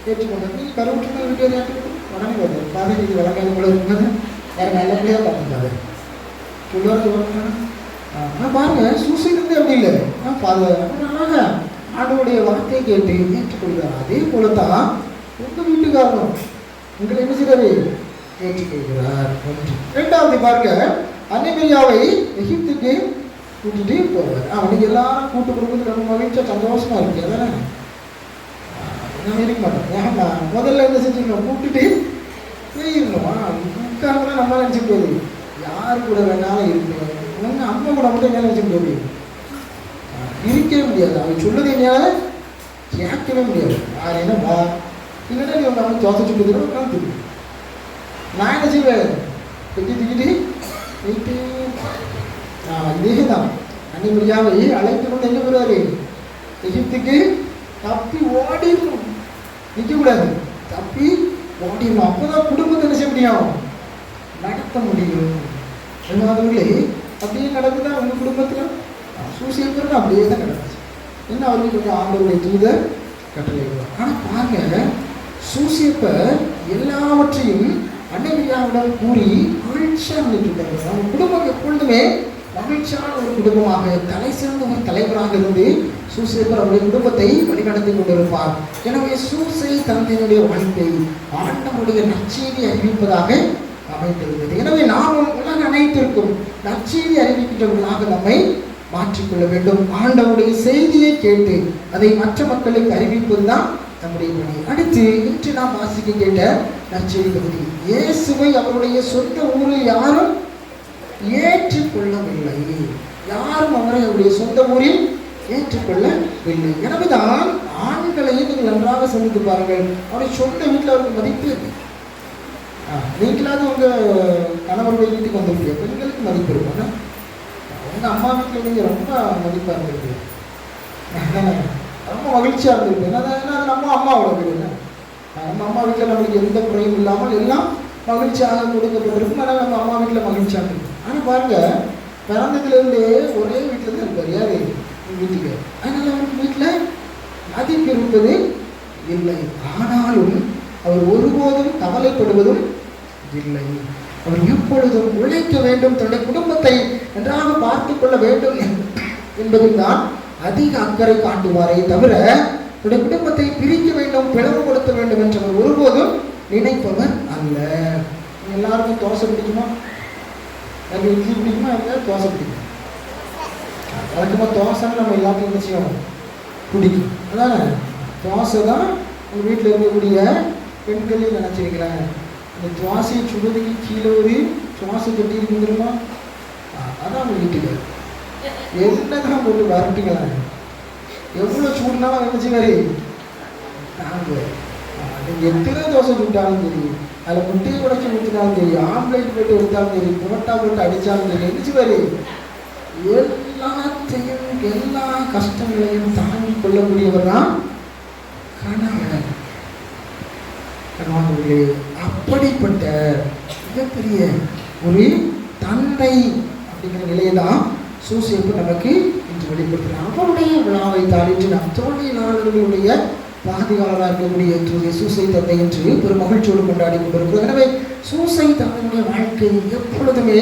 ஏற்றுக்கொண்டார். நீங்கள் கருவுற்று இருந்தால் வீட்டு ஏற்றுக்கொண்டு உடனே பார்த்தாரு. பாதை நீங்கள் வழங்காத போல இருக்கும்போது வேறு நல்ல பிள்ளையாக பார்த்துட்டாரு சொல்லுவார் சொல்லுவாங்க. பாருங்க சூசைட் இருந்து அப்படி இல்லை, அதனால ஆண்டோடைய வார்த்தையை கேட்டு ஏற்றுக்கொள்கிறார். அதே போல தான் உங்கள் வீட்டுக்காரனும் உங்களை என்ன செய்றாரு, ஏற்றுக்கொள்கிறார். ஒன்று. இரண்டாவது பாருங்க, அன்னைமரியாவை எகிப்துக்கு கூட்டிட்டு போவார். அவனுக்கு எல்லாரும் கூட்டு குடும்பத்துக்கு ரொம்ப மகிழ்ச்சியா சந்தோஷமா இருக்கு. அதானே நம்ம இருக்க மாட்டோம். ஏன்னா முதல்ல என்ன செஞ்சுக்கணும், கூப்பிட்டுட்டு போயிடணும். உட்கார்ந்து நம்ம நினைச்சுட்டு போகுது, யாரு கூட வேணாலும் இருக்கு. உங்க அம்மா கூட மட்டும் என்ன நினைச்சுட்டு போகுது, இருக்கவே முடியாது. அவன் சொல்லுது என்னால கேட்கவே முடியாது. யார் என்ன வா இல்லைன்னா நீ உங்க அம்மா தோசை சுட்டு உட்காந்து நான் என்ன செய்வேன், பெட்டி தூக்கிட்டு வீட்டு இதே தான். அன்னைமரியாவை அழைத்து கொண்டு எங்க போறாரு, எகிப்துக்கு தப்பி ஓடிடணும், நிற்கக்கூடாது, தப்பி ஓடிடணும். அப்போதான் குடும்பத்தை என்ன செய்ய முடியும், நடத்த முடியும். ரெண்டாவதுகளே அப்படியே நடக்குதா உங்க குடும்பத்தில், சூசைட் அப்படியே தான் நடந்துச்சு. என்ன அவருக்கு கொஞ்சம் ஆண்டவருடைய தூதர் கட்டளை. ஆனால் பாருங்க சூசைப்ப எல்லாவற்றையும் அன்னைமரியாவிடம் கூறி மகிழ்ச்சியாக இருந்துட்டு நம்ம குடும்பம் எப்பொழுதுமே மகிழ்ச்சியான ஒரு குடும்பமாக தலை சிறந்த ஒரு தலைவராக இருந்து சூசைப்பர் அவருடைய குடும்பத்தை வழிநடத்தி கொண்டிருப்பார். எனவே சூசை தந்தையினுடைய வாழ்க்கை ஆண்டவருடைய நற்செய்தி அறிவிப்பதாக அமைந்திருந்தது. எனவே நாமும் உலக அனைத்திற்கும் நற்செய்தி அறிவிக்கின்றவர்களாக நம்மை மாற்றிக்கொள்ள வேண்டும். ஆண்டவருடைய செய்தியை கேட்டு அதை மற்ற மக்களுக்கு அறிவிப்பது தான் நம்முடைய பணி. அடுத்து இன்று நாம் வாசிக்க கேட்ட நற்செய்தி பகுதி, இயேசுவை அவருடைய சொந்த ஊரில் யாரும் ஏற்றுக்கொள்ளவில்லை. யாரும் அவரை அவருடைய சொந்த ஊரில் ஏற்றுக்கொள்ளவில்லை. எனவேதான் ஆண்களையும் நீங்கள் நன்றாக சந்தித்து பாருங்கள், அவருடைய சொந்த வீட்டில் அவருக்கு மதிப்பு இருக்கு. நீங்களாவது உங்க கணவருடைய வீட்டுக்கு வந்திருக்கீங்க, பெண்களுக்கு மதிப்பு இருக்கும். உங்க அம்மா வீட்டில் நீங்க ரொம்ப மதிப்பாக இருந்திருக்கீங்க, ரொம்ப மகிழ்ச்சியாக இருந்திருப்பேன். ஏன்னா அது நம்ம அம்மாவோட வீடு. நம்ம அம்மா வீட்டில் நம்மளுக்கு எந்த குறையும் இல்லாமல் எல்லாம் மகிழ்ச்சியாக கொடுக்கப்பட்டிருக்கும். ஆனால் நம்ம அம்மா வீட்டில் மகிழ்ச்சியாக இருக்கும். ஆனால் பாருங்க பிறந்ததுலேருந்தே ஒரே வீட்டில் தான் இருப்பார். யாரு வீட்டுக்கு. அதனால் அவருக்கு வீட்டில் மதிப்பு இருப்பது இல்லை. ஆனாலும் அவர் ஒருபோதும் கவலைப்படுவதும் இல்லை. அவர் எப்பொழுதும் உழைக்க வேண்டும், தன்னுடைய குடும்பத்தை நன்றாக பார்த்து கொள்ள வேண்டும் என்பதில் தான் அதிக அக்கறை காட்டுவாரே தவிர தன்னுடைய குடும்பத்தை பிரிக்க வேண்டும், பிளவுபடுத்த வேண்டும் என்று அவர் ஒருபோதும் நினைப்பவர் அல்ல. எல்லாருக்கும் தோசை பிடிக்குமா, எனக்கு இட்லி பிடிக்குமா, இருந்தால் தோசை பிடிக்கும். வழக்கமாக தோசைன்னு நம்ம எல்லாத்தையும் என்ன செய்யணும், பிடிக்கும். அதானே தோசை தான் உங்கள் வீட்டில் இருக்கக்கூடிய பெண்களையும் நினச்சிருக்கிறேன். இந்த துவாசையை சுடுறதுக்கு கீழே ஒரு சுவாசை கட்டி இருக்குங்கிறோமா, அதான் உங்கள் வீட்டுக்கு என்னதான் போட்டு வரட்டுங்களேன். எவ்வளோ சூடுனாலும் என்ன செய்வாரு, நாங்கள் நீங்கள் எத்தனை தோசை சுட்டாலும் தெரியும், அதில் முட்டையை உடைச்சி ஊற்றினாலும் தெரியும், ஆம்லேட் போட்டு எடுத்தாலும் தெரியும், புரோட்டா போட்டு அடித்தாலும் தெரியும், என்ன செய்வாரு, எல்லாத்தையும் எல்லா கஷ்டங்களையும் தாங்கி கொள்ளக்கூடியவர் தான் கணவன். கணவனுடைய அப்படிப்பட்ட மிகப்பெரிய ஒரு தந்தை அப்படிங்கிற நிலையை தான் சூசைப்பு நமக்கு இன்று வெளிப்படுத்துகிறார். அவருடைய விழாவை தாளிட்டு நாம் தொழிலாளர்களுடைய பாதுகாவலராக இருக்கக்கூடிய தூய சூசை தந்தை என்று ஒரு மகிழ்ச்சியோடு கொண்டாடி கொண்டிருக்கிறோம். எனவே சூசை தந்தையுடைய வாழ்க்கை எப்பொழுதுமே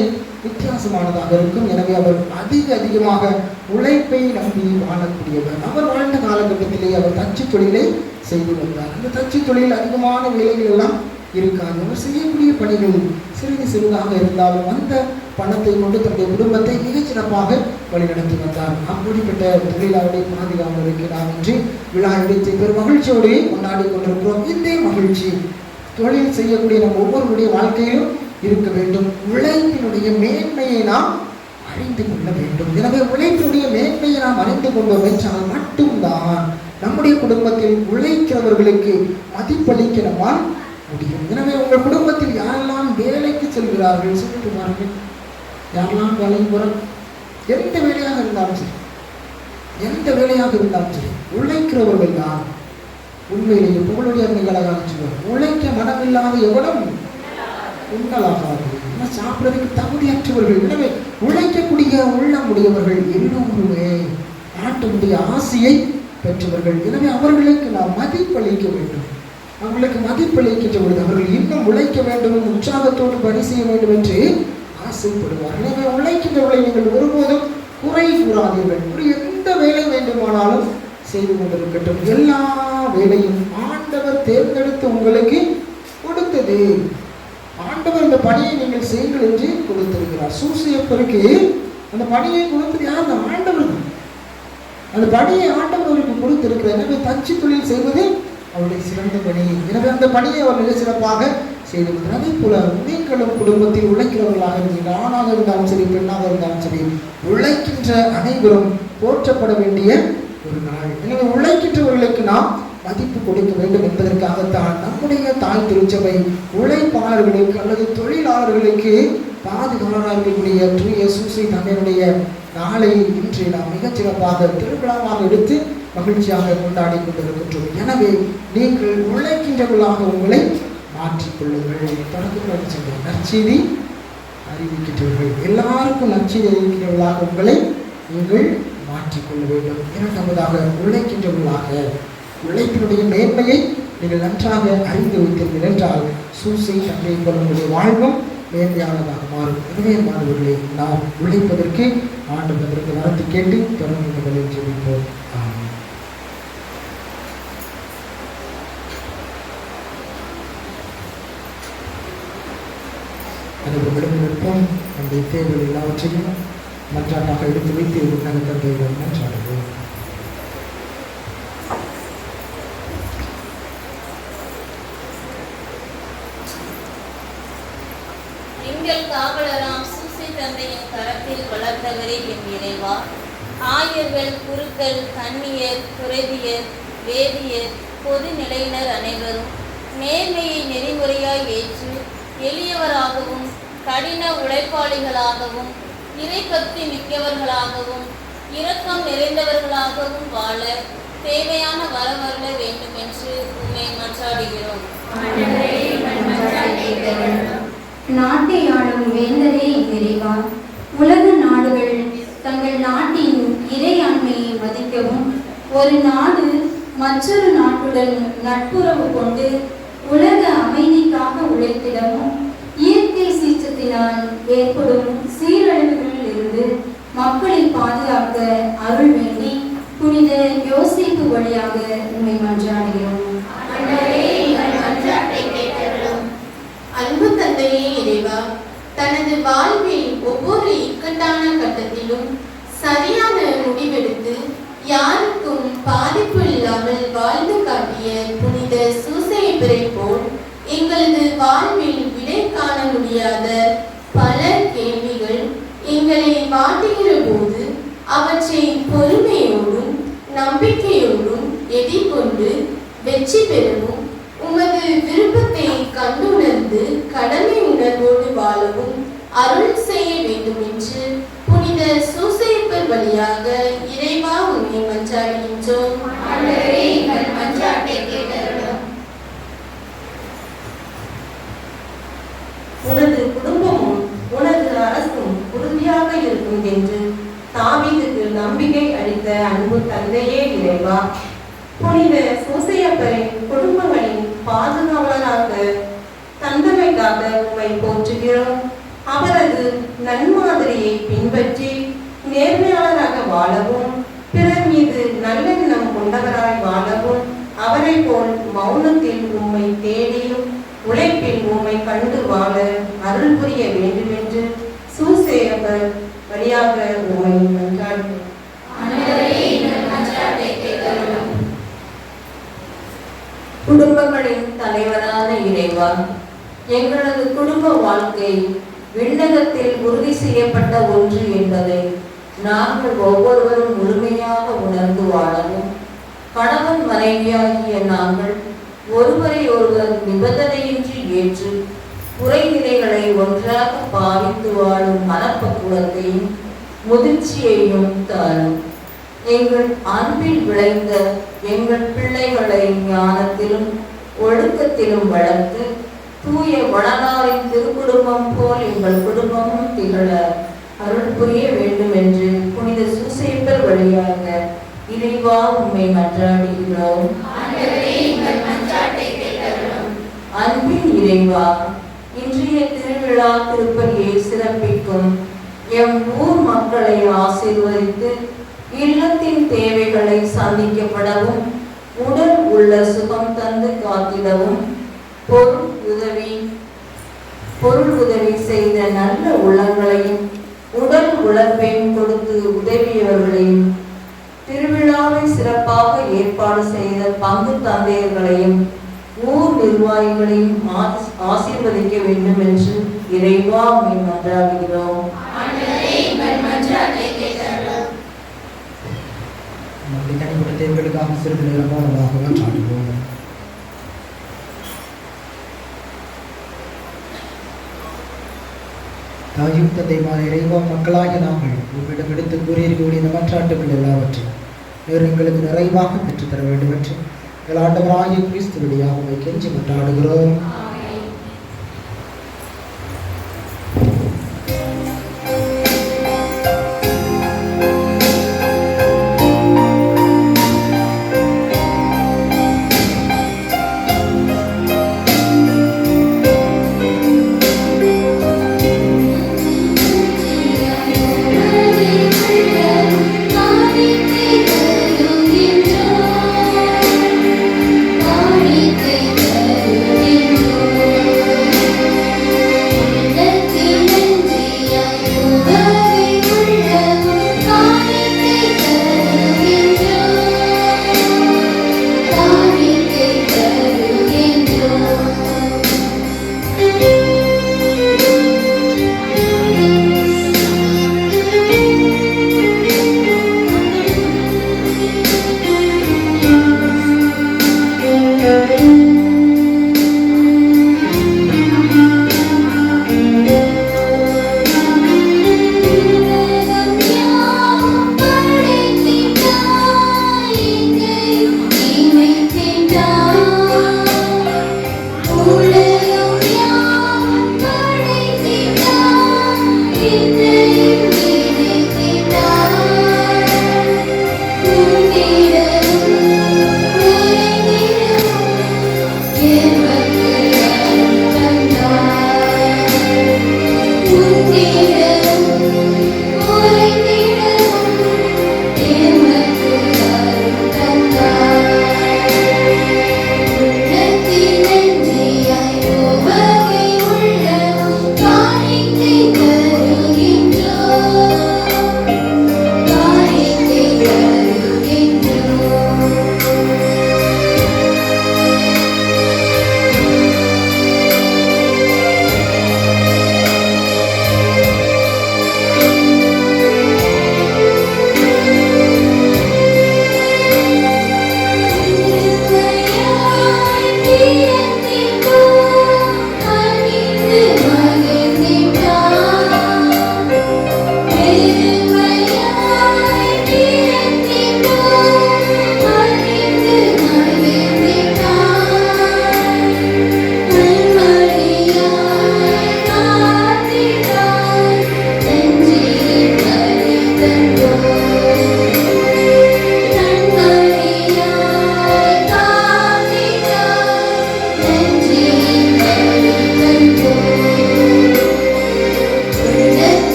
வித்தியாசமானதாக இருக்கும். எனவே அவர் அதிகமாக உழைப்பை நம்பி வாழக்கூடியவர். அவர் வாழ்ந்த காலகட்டத்திலே அவர் தச்சு தொழிலை செய்து வந்தார். அந்த தச்சு தொழில் அதிகமான வேலைகள் எல்லாம் இருக்காது. அவர் செய்யக்கூடிய பணிகள் சிறிதாக இருந்தாலும் அந்த பணத்தை கொண்டு தன்னுடைய குடும்பத்தை மிகச்சிறப்பாக வழிநடத்தி வந்தார். அப்படிப்பட்ட தொழிலாளருடைய பாதுகாவலருக்கு நாம் இன்று விழா எடுத்து பெரும் மகிழ்ச்சியோடு கொண்டாடி கொண்டிருக்கிறோம். இந்த மகிழ்ச்சி தொழில் செய்யக்கூடிய நம் ஒவ்வொருவருடைய வாழ்க்கையிலும் இருக்க வேண்டும். உழைப்பினுடைய மேன்மையை நாம் அறிந்து கொள்ள வேண்டும். எனவே உழைப்பினுடைய மேன்மையை நாம் அறிந்து கொண்டோம் என்றால் மட்டும்தான் நம்முடைய குடும்பத்தில் உழைக்கிறவர்களுக்கு மதிப்பளிக்க நம்மால் முடியும். எனவே உங்கள் குடும்பத்தில் யாரெல்லாம் வேலைக்கு செல்கிறார்கள் சொல்லிட்டு பாருங்கள். யாரெல்லாம் வேலைக்கு போகிறாங்க, எந்த வேலையாக இருந்தாலும் சரி, எந்த வேலையாக இருந்தாலும் சரி, உழைக்கிறவர்கள் தான் உண்மையிலேயே புகழுடைய அழகாக சொல்லுவார். உழைக்க மனமில்லாத எவனும் உண்ணலாகாது. சாப்பிடுறதுக்கு தகுதியற்றவர்கள். எனவே உழைக்கக்கூடிய உள்ளம் உடையவர்கள் எல்லோருமே நாட்டினுடைய ஆசையை பெற்றவர்கள். எனவே அவர்களுக்கு நாம் மதிப்பளிக்க வேண்டும். அவர்களுக்கு மதிப்பளிக்கின்ற பொழுது அவர்கள் இன்னும் உழைக்க வேண்டும், உற்சாகத்தோடு பணி செய்ய வேண்டும் என்று ஆசைப்படுவார். எனவே உழைக்கின்றவர்களை நீங்கள் ஒருபோதும் குறை கூறாதீர்கள். ஒரு எந்த வேலை வேண்டுமானாலும் செய்து கொண்டிருக்கட்டும். எல்லா வேலையும் ஆண்டவர் தேர்ந்தெடுத்து உங்களுக்கு கொடுத்தது. ஆண்டவர் இந்த பணியை நீங்கள் செய்யுங்கள் என்று கொடுத்திருக்கிறார். சூசையப்பருக்கு அந்த பணியை கொடுத்தது யார்? அந்த ஆண்டவர். அந்த பணியை ஆண்டவர் அவருக்கு கொடுத்திருக்கிறார். எனவே தச்சு தொழில் செய்வது அவருடைய சிறந்த பணி. எனவே அந்த பணியை அவர் மிக சிறப்பாக செய்து கொடுத்தார். அதே போல நீங்களும் குடும்பத்தில் உழைக்கிறவர்களாக இருந்தீர்கள். ஆணாக இருந்தாலும் சரி, பெண்ணாக இருந்தாலும் சரி, உழைக்கின்ற அனைவரும் போற்றப்பட வேண்டிய ஒரு நாள். எனவே உழைக்கின்றவர்களுக்கு நாம் மதிப்பு கொடுக்க வேண்டும் என்பதற்காகத்தான் நம்முடைய தாய் திருச்சபை உழைப்பாளர்களுக்கு அல்லது தொழிலாளர்களுக்கு பாதுகாவலராக இருக்கக்கூடிய தூய சூசை தந்தையினுடைய நாளை இன்று நாம் மிகச் சிறப்பாக திருவிழாவாக எடுத்து மகிழ்ச்சியாக கொண்டாடி கொண்டிருக்கின்றோம். எனவே நீங்கள் உழைக்கின்றவர்களாக உங்களை மாற்றிக்கொள்ளுங்கள். தொடர்ந்து நற்செய்தி அறிவிக்கின்றவர்கள் எல்லாருக்கும் நற்செய்தி அறிவிக்கின்றவர்களாக உங்களை நீங்கள் மாற்றிக்கொள்ள வேண்டும். இரண்டாவதாக உழைக்கின்றவர்களாக உழைப்பினுடைய மேன்மையை நீங்கள் நன்றாக அறிந்து வைத்தீர்கள் என்றால் சூசை தந்தை கொள்ளுடைய வாழ்வும் மேன்மையானதாக மாறும். எனவே மாணவர்களை நாம் உழைப்பதற்கு ஆண்டவருக்கு வரத்து கேட்டு தொடர்ந்து முதலில் ஜெபிப்போம். அனைவரும் நிற்போம். நம்முடைய தேவைகள் எல்லாவற்றையும் மன்றாட்டாக எடுத்து வைத்து உன்னத தந்தையிடம் மன்றாடுவோம். எங்கள் காவலராம் சூசை தந்தையின் கரத்தில் வளர்ந்தவரே என் இறைவா, ஆயர்கள், குருக்கள், கன்னியர், துறவியர், வேதியர், பொது நிலையினர் அனைவரும் நேர்மையை நெறிமுறையாய் ஏற்று எளியவராகவும் கடின உழைப்பாளிகளாகவும் இறைபக்தி மிக்கவர்களாகவும் இரக்கம் நிறைந்தவர்களாகவும் வாழ தேவையான வரவருள வேண்டும் என்று உம்மை மன்றாடுகிறோம். நாட்டை ஆளும் வேந்தரே இறைவா, உலக நாடுகள் தங்கள் நாட்டின் இறையாண்மையை மதிக்கவும் ஒரு நாடு மற்றொரு நாட்டுடன் நட்புறவு கொண்டு உலக அமைதிக்காக உழைத்திடவும் இயற்கை சீற்றத்தினால் ஏற்படும் சீரழிவுகளில் இருந்து மக்களை பாதுகாக்க அருள் வேண்டி புனித யோசேப்பு வழியாக உம்மை மன்றாடுகிறோம். அன்பு தந்தையே இறைவா, தனது வாழ்வில் ஒவ்வொரு இக்கட்டான கட்டத்திலும் சரியான முடிவெடுத்து யாருக்கும் பாதிப்பு இல்லாமல் வாழ்ந்து காட்டிய புனித சூசையப்பரை போல் எங்களது வாழ்வில் விடை காண முடியாத பல கேள்விகள் எங்களை வாட்டுகிற போது அவற்றை பொறுமையோடும் நம்பிக்கையோடும் எதிர்கொண்டு வெற்றி பெறவும் உமது விருப்பத்தை கண்டுணர்ந்து கடமை உணர்வோடு வாழவும் அருள் செய்ய வேண்டும் என்று புனித சூசையப்பர் வழியாக இறைவா உம்மை மன்றாடுகின்றோம். உனது குடும்பமும் உனது அரசும் உறுதியாக இருக்கும் என்று தாவீதுக்கு நம்பிக்கை அளித்த அன்பு தந்தையே இறைவா, புனித சூசையப்பரின் குடும்பங்களின் பாதுகாவலராக தந்தமைக்காக உம்மை போற்றுகிறோம். அவரது நன்மாதிரியை பின்பற்றி நேர்மையாளராக வாழவும் பிறர் மீது நல்லெண்ணம் கொண்டவராய் வாழவும் அவரை போல் மௌனத்தில் உம்மை தேடியும் உழைப்பில் உம்மை கண்டு வாழ அருள் புரிய வேண்டும் என்று சூசையப்பர் வழியாக உம்மை மன்றாடுகிறோம். குடும்பங்களின் தலைவரான இறைவா, எங்களது குடும்ப வாழ்க்கை விண்ணகத்தில் உறுதி செய்யப்பட்ட ஒன்று என்பதை நாங்கள் ஒவ்வொருவரும் முழுமையாக உணர்ந்து வாழவும், கணவன் மனைவியாகிய நாங்கள் ஒருவரை ஒருவர் நிபந்தனையின்றி ஏற்று குறைநிலைகளை ஒன்றாக பாவித்து வாழும் மனப்பக்குவத்தையும் முதிர்ச்சியையும் தாரும். எங்கள் அன்பில் விளைந்த எங்கள் பிள்ளைகளை ஞானத்திலும் ஒழுக்கத்திலும் வளர்த்து தூய வளனாரின் திருக்குடும்பம் போல் எங்கள் குடும்பமும் திகழ அருள் புரிய வேண்டும் என்று புனித சூசேப்பர் வழியாக இறைவா உம்மை மன்றாடுகிறோம். அன்பின் இறைவா, இன்றைய திருவிழா திருப்பலியை சிறப்பிக்கும் எம் ஊர் மக்களை ஆசீர்வதித்து இல்லத்தின் தேவைகளை சந்திக்கப்படவும், உடல் உள்ள சுகம் தந்து காத்திடவும், பொருள் உதவி செய்த நல்ல உள்ளங்களையும் உடல் உழைப்பையும் கொடுத்து உதவியவர்களையும், திருவிழாவை சிறப்பாக ஏற்பாடு செய்த பங்கு தந்தையர்களையும் ஊர் நிர்வாகிகளையும் ஆசீர்வதிக்க வேண்டும் என்று இறைவா உம்மை மன்றாடுகிறோம். தனிப்பட்ட தேவைகளுக்காக சிறிது நேரமாக மன்றாடுவோம். தாயும் தந்தையுமான இறைவா, மக்களாகிய நாங்கள் உங்களிடம் எடுத்து கூறியிருக்கக்கூடிய இந்த மன்றாட்டுகள் எல்லாவற்றையும் வேறு எங்களுக்கு நிறைவாக பெற்றுத்தர வேண்டும் என்று எங்கள் ஆண்டவராகிய கிறிஸ்து வழியாக உம்மை கெஞ்சி மன்றாடுகிறோம். Thank you.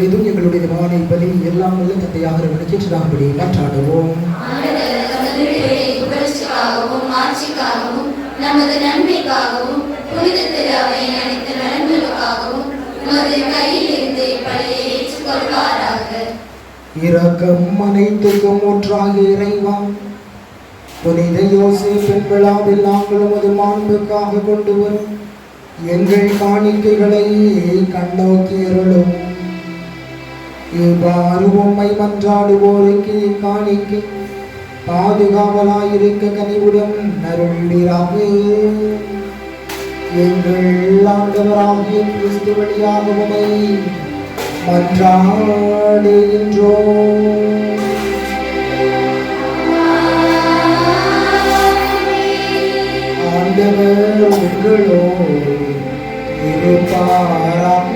பொழுதும் எங்களுடைய வானை பலி எல்லாம் உள்ள தந்தையாக விளக்கேற்றதாகபடி மன்றாடுவோம். ஆட்சிக்காகவும் நமது நன்மைக்காகவும் புனித திருவையின் அனைத்து நலன்களுக்காகவும் நமது கையில் இருந்து பலியை ஏற்றுக்கொள்வாராக. இரக்கம் அனைத்துக்கும் ஊற்றாக இறைவா, புனித யோசேப்பின் விழாவில் நாங்கள் உமது மாண்புக்காக கொண்டு வரும் எங்கள் காணிக்கைகளை கண்ணோக்கி அருளும். இவ்வாறு உம்மை மன்றாடுவோருக்கு காணிக்கை பாதுகாவலாயிருக்க கனிவுடன் அருள்வீராக. எங்கள் ஆண்டவராகிய கிறிஸ்து வழியாக உம்மை மன்றாடுகின்றோம். ஆண்டவர் உங்களோடு இருப்பாராக.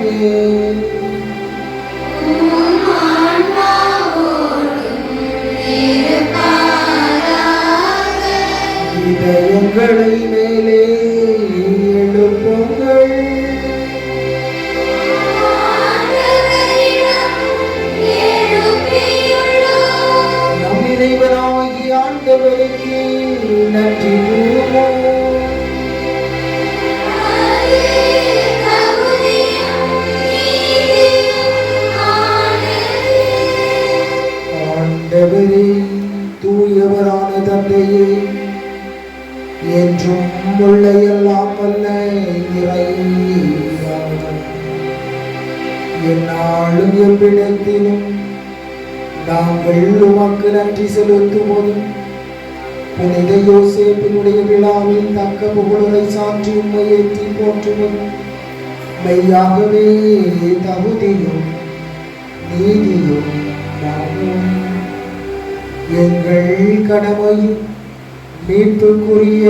இதயங்களை மேலே எழுப்புங்கள். நம் இறைவனாகிய ஆண்டவருக்கு நன்றி கூறுவோம். ஆண்டவரே, தூயவரான தந்தையே, என்றும் உள்ள எல்லாம் வல்ல இறைவா, எந்நாளும் எவ்விடத்திலும் நாங்கள் உமக்கு நன்றி செலுத்துவோம். புனித யோசேப்பினுடைய விழாவில் தக்க புகழை சாற்றி உம்மை ஏற்றி போற்றுவோம். மெய்யாகவே தகுதியும் நீதியும் ஆகும். எங்கள் கடமையும் மீட்புக்குரிய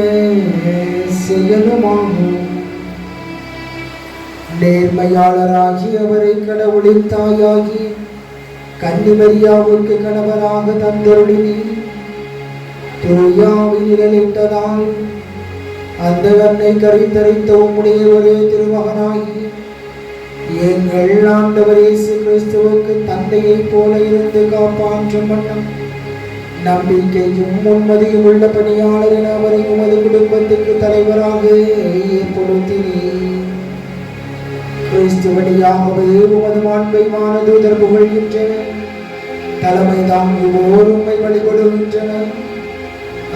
செயலுமாகும். நேர்மையாளராகி அவரை கடவுளின் தாயாகி கன்னிமரியாவுக்கு கணவராக தந்தருளினி. தூயாவின் நிழலிட்டதால் அந்த அன்னை கரித்தரித்த உம்முடைய ஒரே திருமகனாகி எங்கள் ஆண்டவர் இயேசு கிறிஸ்துவுக்கு தந்தையைப் போல இருந்து காப்பாற்றும் வண்ணம் நம்பிக்கையும் உண்மதியும் உள்ள பணியாளர் என அவரை உமது குடும்பத்துக்கு தலைவராக ஏற்படுத்தினீர். கிறிஸ்து வழியாகவே உமது மாண்பை வானதூதர் புகழ்கின்றனர். தலைமை தாங்குவோர் உம்மை வழிபடுகின்றனர்.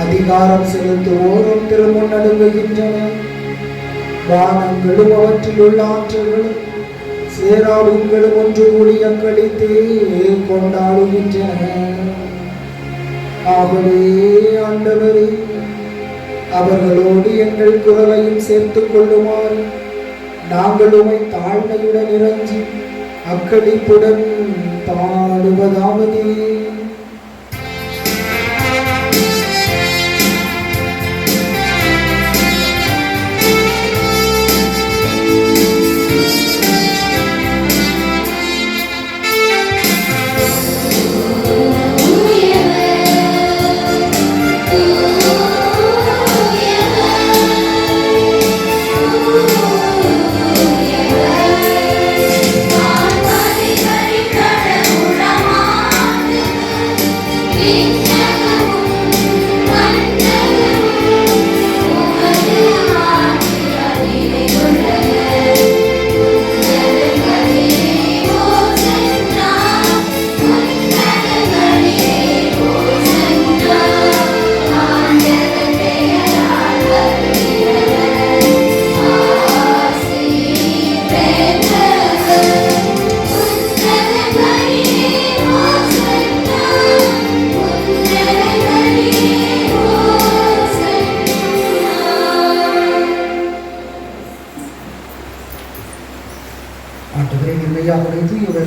அதிகாரம் செலுத்துவோரும் திருமுன் நடுங்குகின்றனர். வானங்களும் அவற்றில் உள்ள ஆற்றல்களும் சேராவின்களும் ஒன்று கூடி அக்களித்து கொண்டாடுகின்றன. ஆகவே ஆண்டவரே, அவர்களோடு எங்கள் குரலையும் சேர்த்துக் கொள்ளுமாறு நாங்கள் உம்மை தாழ்மையுடன் இறங்கி அக்களிப்புடன் பாடுவதாவது.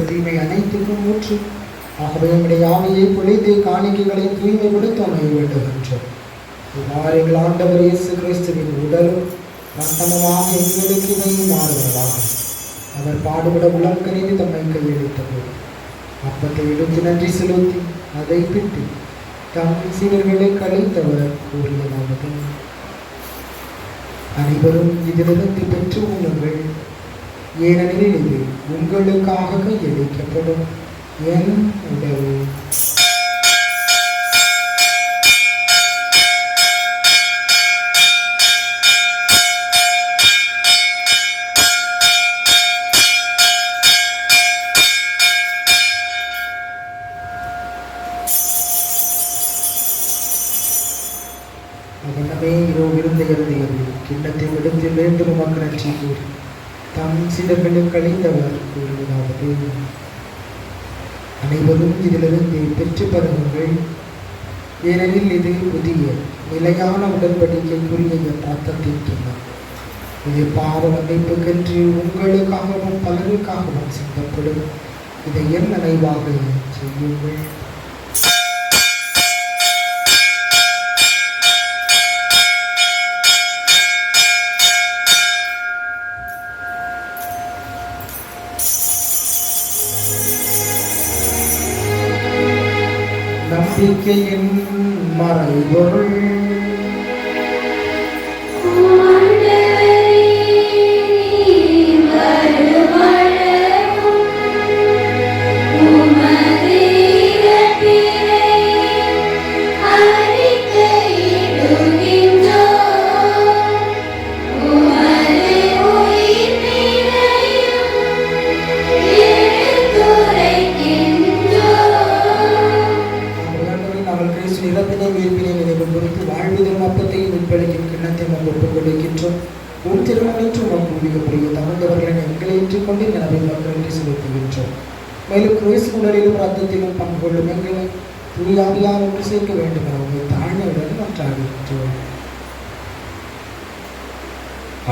தீமை அனைத்துக்கும் ஊற்று. ஆகவே நம்முடைய ஆவியை பொழிந்து காணிக்கைகளை தூய்மைப்படுத்த அமைய வேண்டுகின்றோம். இவ்வாறு எங்கள் ஆண்டவர் இயேசு கிறிஸ்துவின் உடலும் ரத்தமுமாக எங்களுக்கு இவை மாறுவதாக. அவர் பாடுபட உளம் கருதி தம்மை கையெழுத்தது. அப்பத்தை எடுத்து நன்றி செலுத்தி அதை பிட்டு தம் சீடர்களை கழித்தவர் கூறியதாவது: அனைவரும் இதிலிருந்து பெற்று உண்ணுங்கள். ஏனெனில் இது உங்களுக்காக கையளிக்கப்படும் என் உடல். அவனமே இரோ விருந்த இறுதியது கிண்ணத்தை விடுத்து வேண்டும் மக்கள் கூறி தம் சிடர்களும் கழிந்தவர் கூறுவதாவது, அனைவரும் இதிலிருந்து பெற்று பருகுங்கள், ஏனெனில் இது புதிய நிலையான உடன்படிக்கைக்குரிய ரத்தத்தின் கிண்ணம். இது பாவ மன்னிப்புக்கென்று உங்களுக்காகவும் பலருக்காகவும் சிந்தப்படும். இதை என் நினைவாக செய்யுங்கள். நம்பிக்கையின் மறைபொருள். மேலும் கிறிஸ்து உடலிலும் ரத்தத்திலும் பங்கு கொள்ளும் எங்களை துணியாவியார் ஒன்று சேர்க்க வேண்டும் என உங்களை தாழ்மையுடன் மன்றாடுகின்றோம்.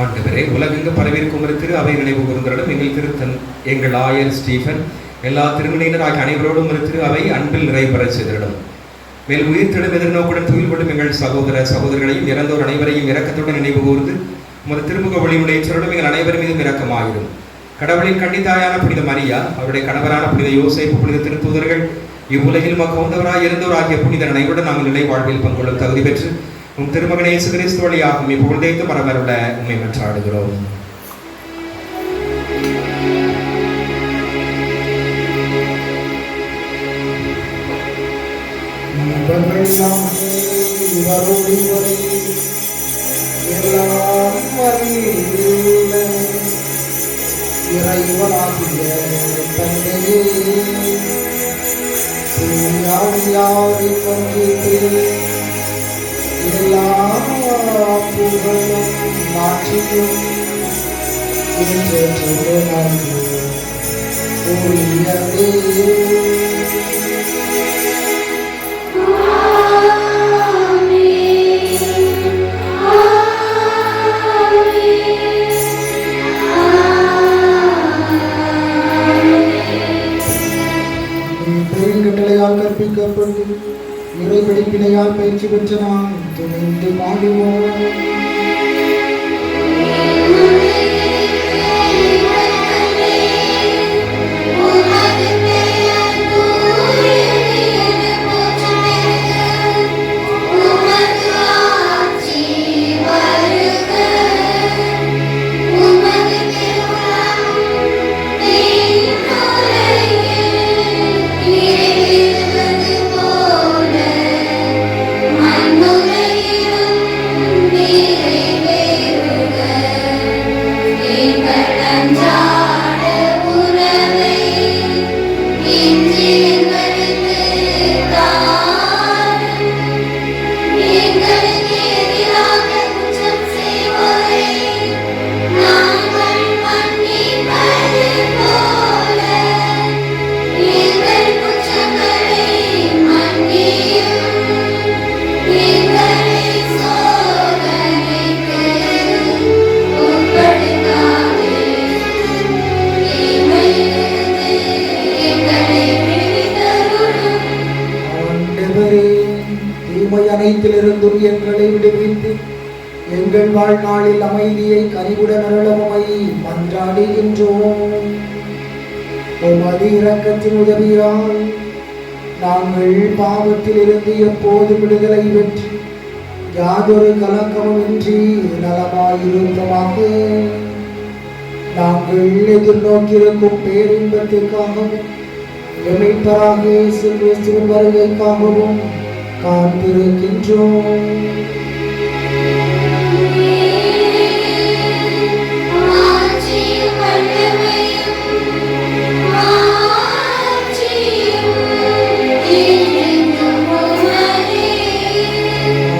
ஆண்டவரே, உலகெங்கு பரவிருக்கும் ஒரு திரு அவை நினைவு கூர்ந்தரிடம் எங்கள் திருத்தன் எங்கள் ஆயர் ஸ்டீஃபன் எல்லா திருமணியினர் ஆகிய அனைவரோடும் ஒரு திரு அவை அன்பில் நிறைவுற செய்திடும். மேலும் உயிர்த்தெழும் எதிர்நோக்குடன் துயில் கொள்ளும் எங்கள் சகோதர சகோதரிகளையும் இறந்தோர் அனைவரையும் இரக்கத்துடன் நினைவு கூர்ந்து உமது திருமுக ஒளியுடைய சொல்லும் எங்கள் அனைவர் மீதும் இரக்கமாயிடும். கடவுளின் கன்னித்தாயான புனித மரியா, அவருடைய கணவரான புனித யோசேப்பு, புனித திருத்தூதர்கள், இவ்வுலகில் மகோந்தவராய் இருந்தோர் ஆகிய புனித அனைவருடன் நாங்கள் நிலை வாழ்வில் பங்கொள்ளும் தகுதி பெற்று உம் திருமகனை இயேசு கிறிஸ்து வழியாகும் இப்பொழுதைத்து மரமருள உம்மை மன்றாடுகிறோம். இறைவனாகிய தந்தையே, யாரை பங்கிட்டு எல்லா புகழும் மாற்றியும் பெருங்கட்டளையால் கற்பிக்கப்பட்டு இறைவடிப்பினையால் பயிற்சி பெற்ற நாம் துணிந்து பாடுவோம். அனைத்திலிருந்தும் எங்களை விடுவித்து எங்கள் வாழ்நாளில் அமைதியை கனிவுடன் அருளமை மன்றாடுகின்றோம். உமது இரக்கத்தின் உதவியால் நாங்கள் பாவத்தில் இருந்து எப்போது விடுதலை பெற்று யாதொரு கலக்கமும் இன்றி நலமாயிருப்போமாக. நாங்கள் எதிர்நோக்கியிருக்கும் பேரின்பத்திற்காகவும் எமைப்பராக இயேசு கிறிஸ்துவின் வருகைக்காகவும் காத்திருக்கின்றோம்.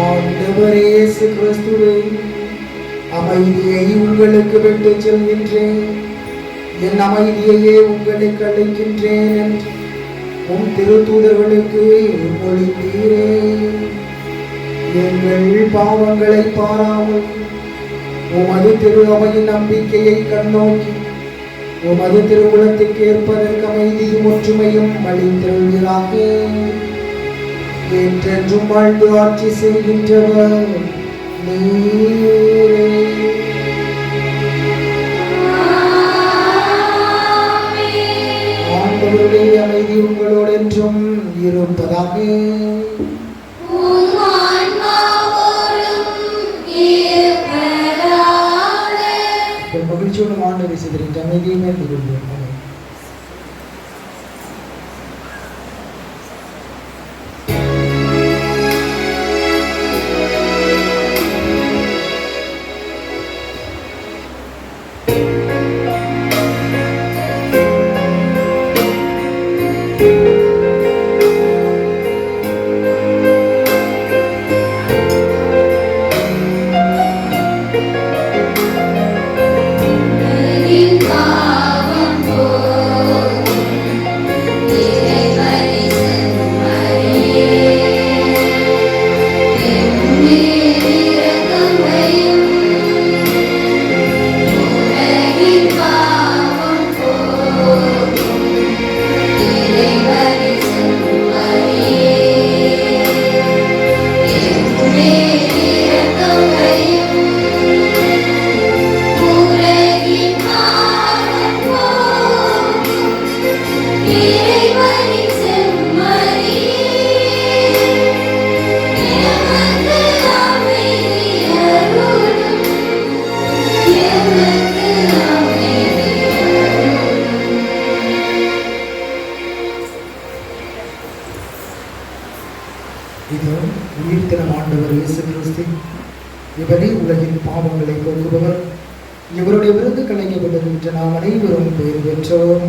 ஆண்டவரே இயேசு கிறிஸ்துவே, அமைதியை உங்களுக்கு விட்டு செல்கின்றேன், என் அமைதியையே உங்களுக்கு அளிக்கின்றேன் என்று உம் திருத்தூதர்களுக்கு மொழிந்தீரே. எங்கள் பாவங்களை பாராமல் உமது திரு அவையின் நம்பிக்கையை கண்ணோக்கி உமது திருவுளத்துக்கு ஏற்பதற்கு அமைதியும் ஒற்றுமையும் அளித்தருள்வீராக. என்றென்றும் வாழ்ந்து ஆட்சி செய்கின்றவர் நீரே. ஆண்டவருடைய அமைதி உங்களோடு என்றும் இருப்பதாக. மகிழ்ச்சியோடு ஆண்டவரை செய்திருக்கின்ற அமைதியுமே இருப்போம். இதோ உயிர்த்தன ஆண்டவர் இயேசு கிறிஸ்து, இவரே உலகின் பாவங்களை போக்குபவர். இவருடைய விருது கலைக்கப்பட்டிருக்கின்ற நாம் அனைவரும் பெயர் பெற்றோம்.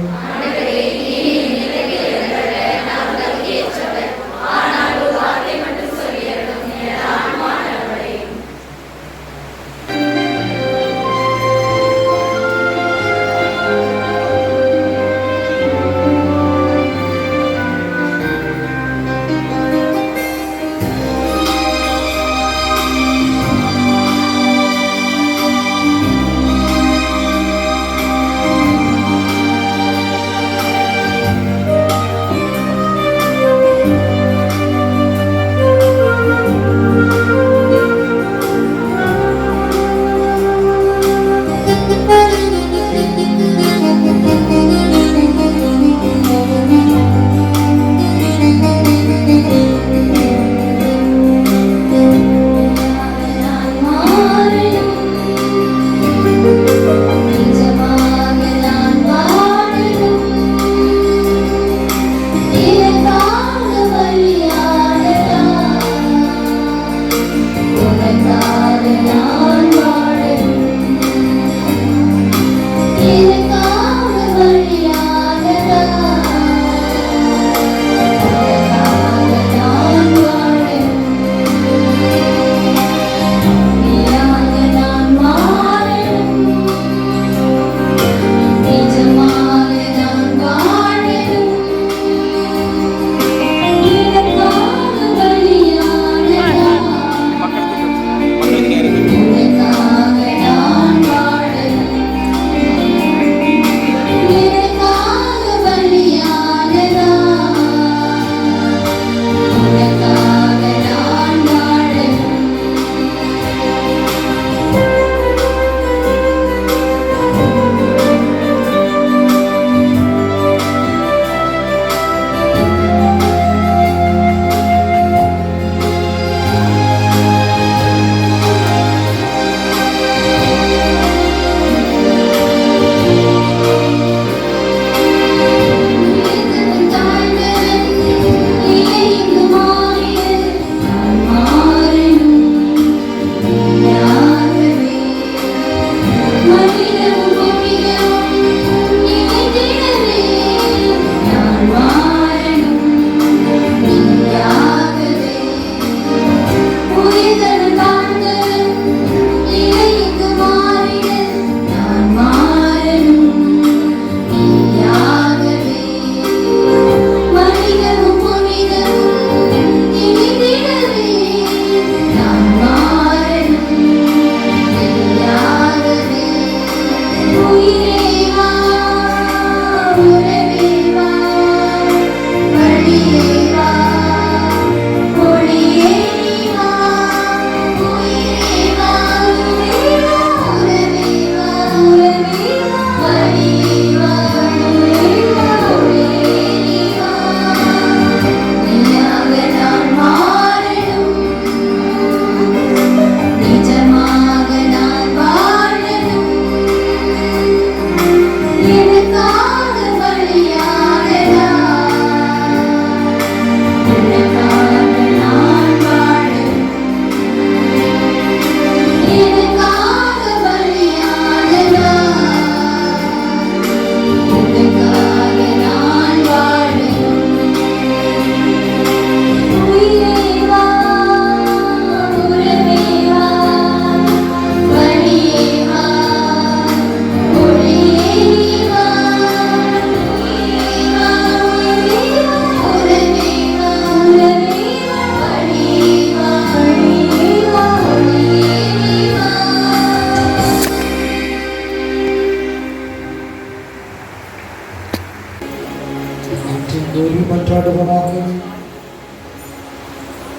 கூறி மன்றாடுவோமாக.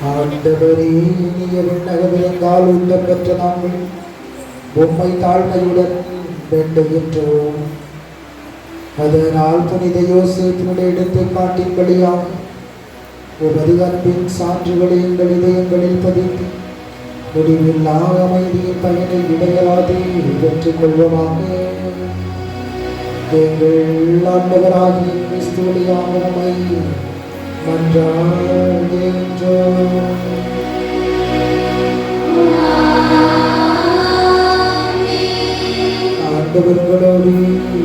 ஆண்டவரே, இனிய விண்ணகவிருந்தால் உள்ளம் பெற்ற நாங்கள் உம்மை தாழ்மையுடன் வேண்டுகின்றோம். அதனால் புனித யோசேப்பினுடைய எடுத்துக்காட்டின்படியாக உமது அன்பின் சான்றுகளை எங்கள் இதயங்களில் பதித்து முடிவில்லா அமைதியின் பயனை இடையலாது பெற்றுக் கொள்வோமாக. எங்கள் ஆண்டவராகிய கிறிஸ்து வழியாக உம்மை மன்றாடுகின்றோம். ஆண்டவர்களோடு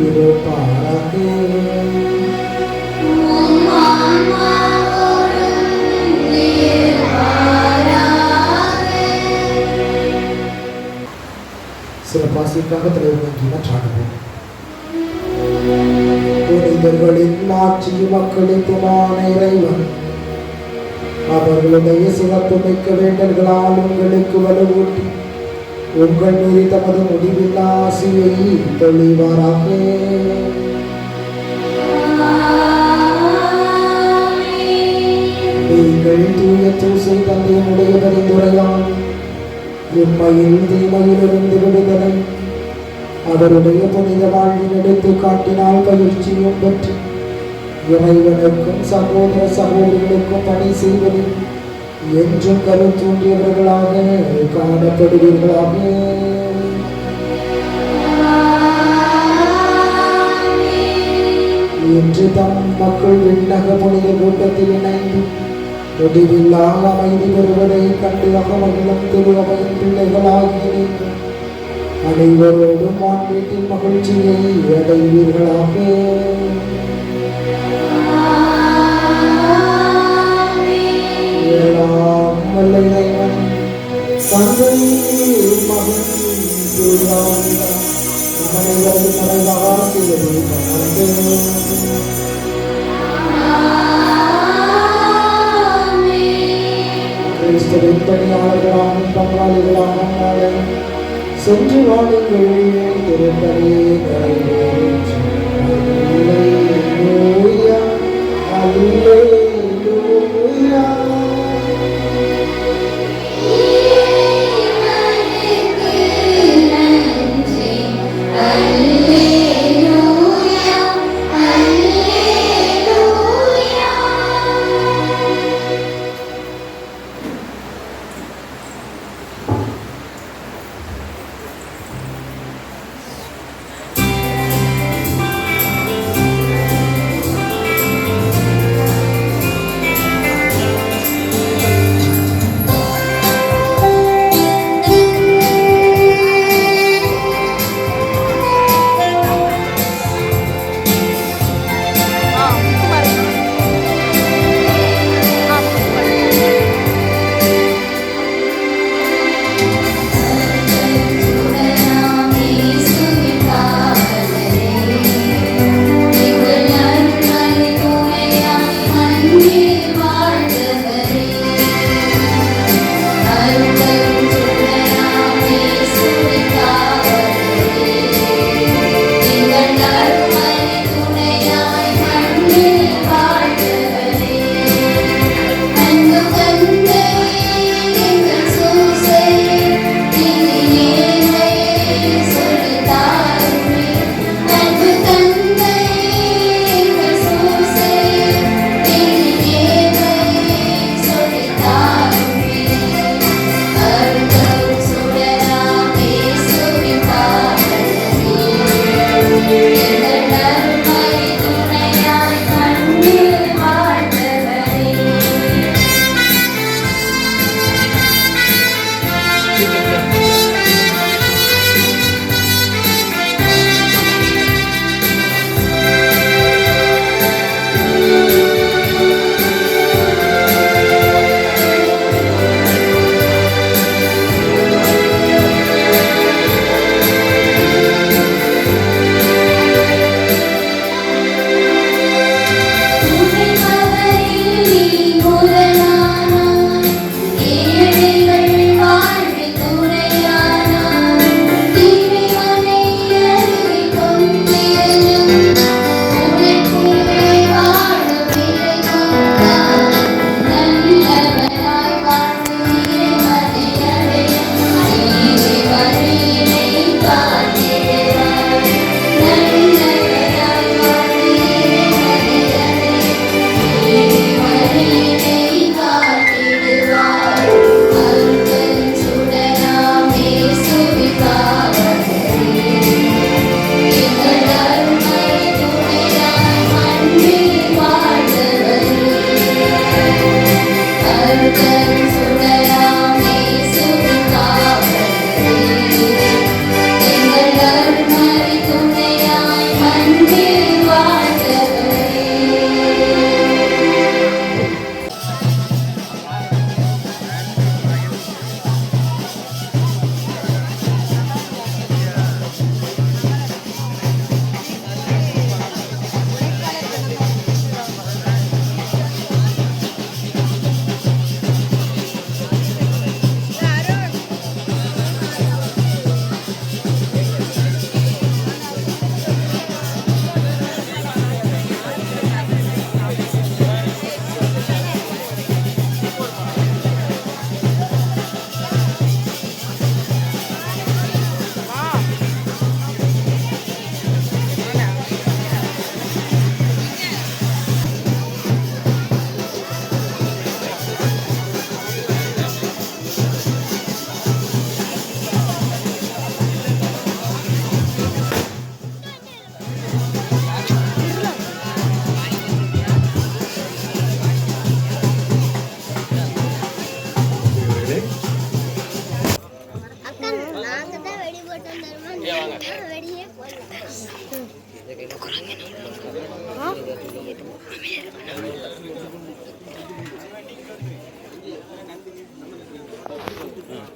இருப்பாராக. சிறப்பாசிக்காக தலைவர்கள் மன்றாடுவோம். புனிதர்களின் ஆட்சியும் மக்களுக்குமான இறைவன் அவர்களுடைய சிறப்பு மிக்க வேண்டல்களால் உங்களுக்கு வலுவூட்டி உங்கள் மீது தமது முடிவில்லா ஆசியை தெளிவாராக. நீங்கள் தூய தூசை தந்தையினுடைய பரிந்துரையால் உண்மையில் தீமையிலிருந்து விடுதலை அவருடைய புனித வாழ்வின் எடுத்து காட்டினால் பயிற்சியும் பெற்று இறைவனுக்கும் சகோதர சகோதரிகளுக்கும் பணி செய்வதில் என்றும் கருத்தூன்றியவர்களாக காணப்படுவீர்களாக. இன்று தம் மக்கள் விண்ணக புனித கூட்டத்தில் இணைந்து முடிவில்லா அமைதி பெறுவதை கண்டு அகமகிழும் திரு அவையின் பிள்ளைகளாகிய நீங்கள் அனைவரோடும் வீட்டின் மகிழ்ச்சியை அடைவீர்களாக. ஏழாம் வல்ல இறைவன் தந்தை மகன் அனைவரது மறைவாக செய்வதை கிறிஸ்துவின் பணியாளர்களாகவும் பங்காளிகளாகவும் வாழ சென்று வாழுங்கள். திருப்பதி நிறைவேற்று. அல்லேலூயா, அல்லேலூயா.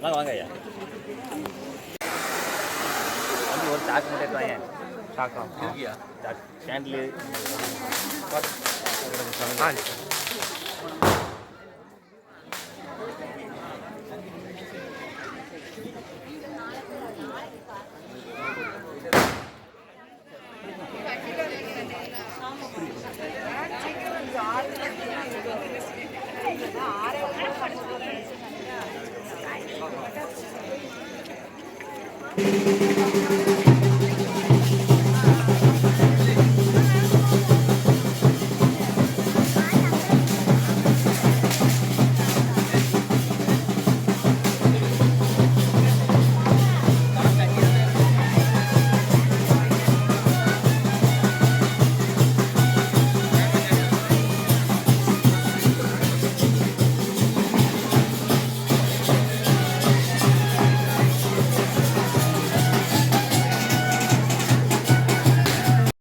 வாங்க வாங்க ஐயா. ஒரு சாக்கு மட்டும் எடுத்தாங்க. சாக்கா இருக்கியா? Candle Thank you.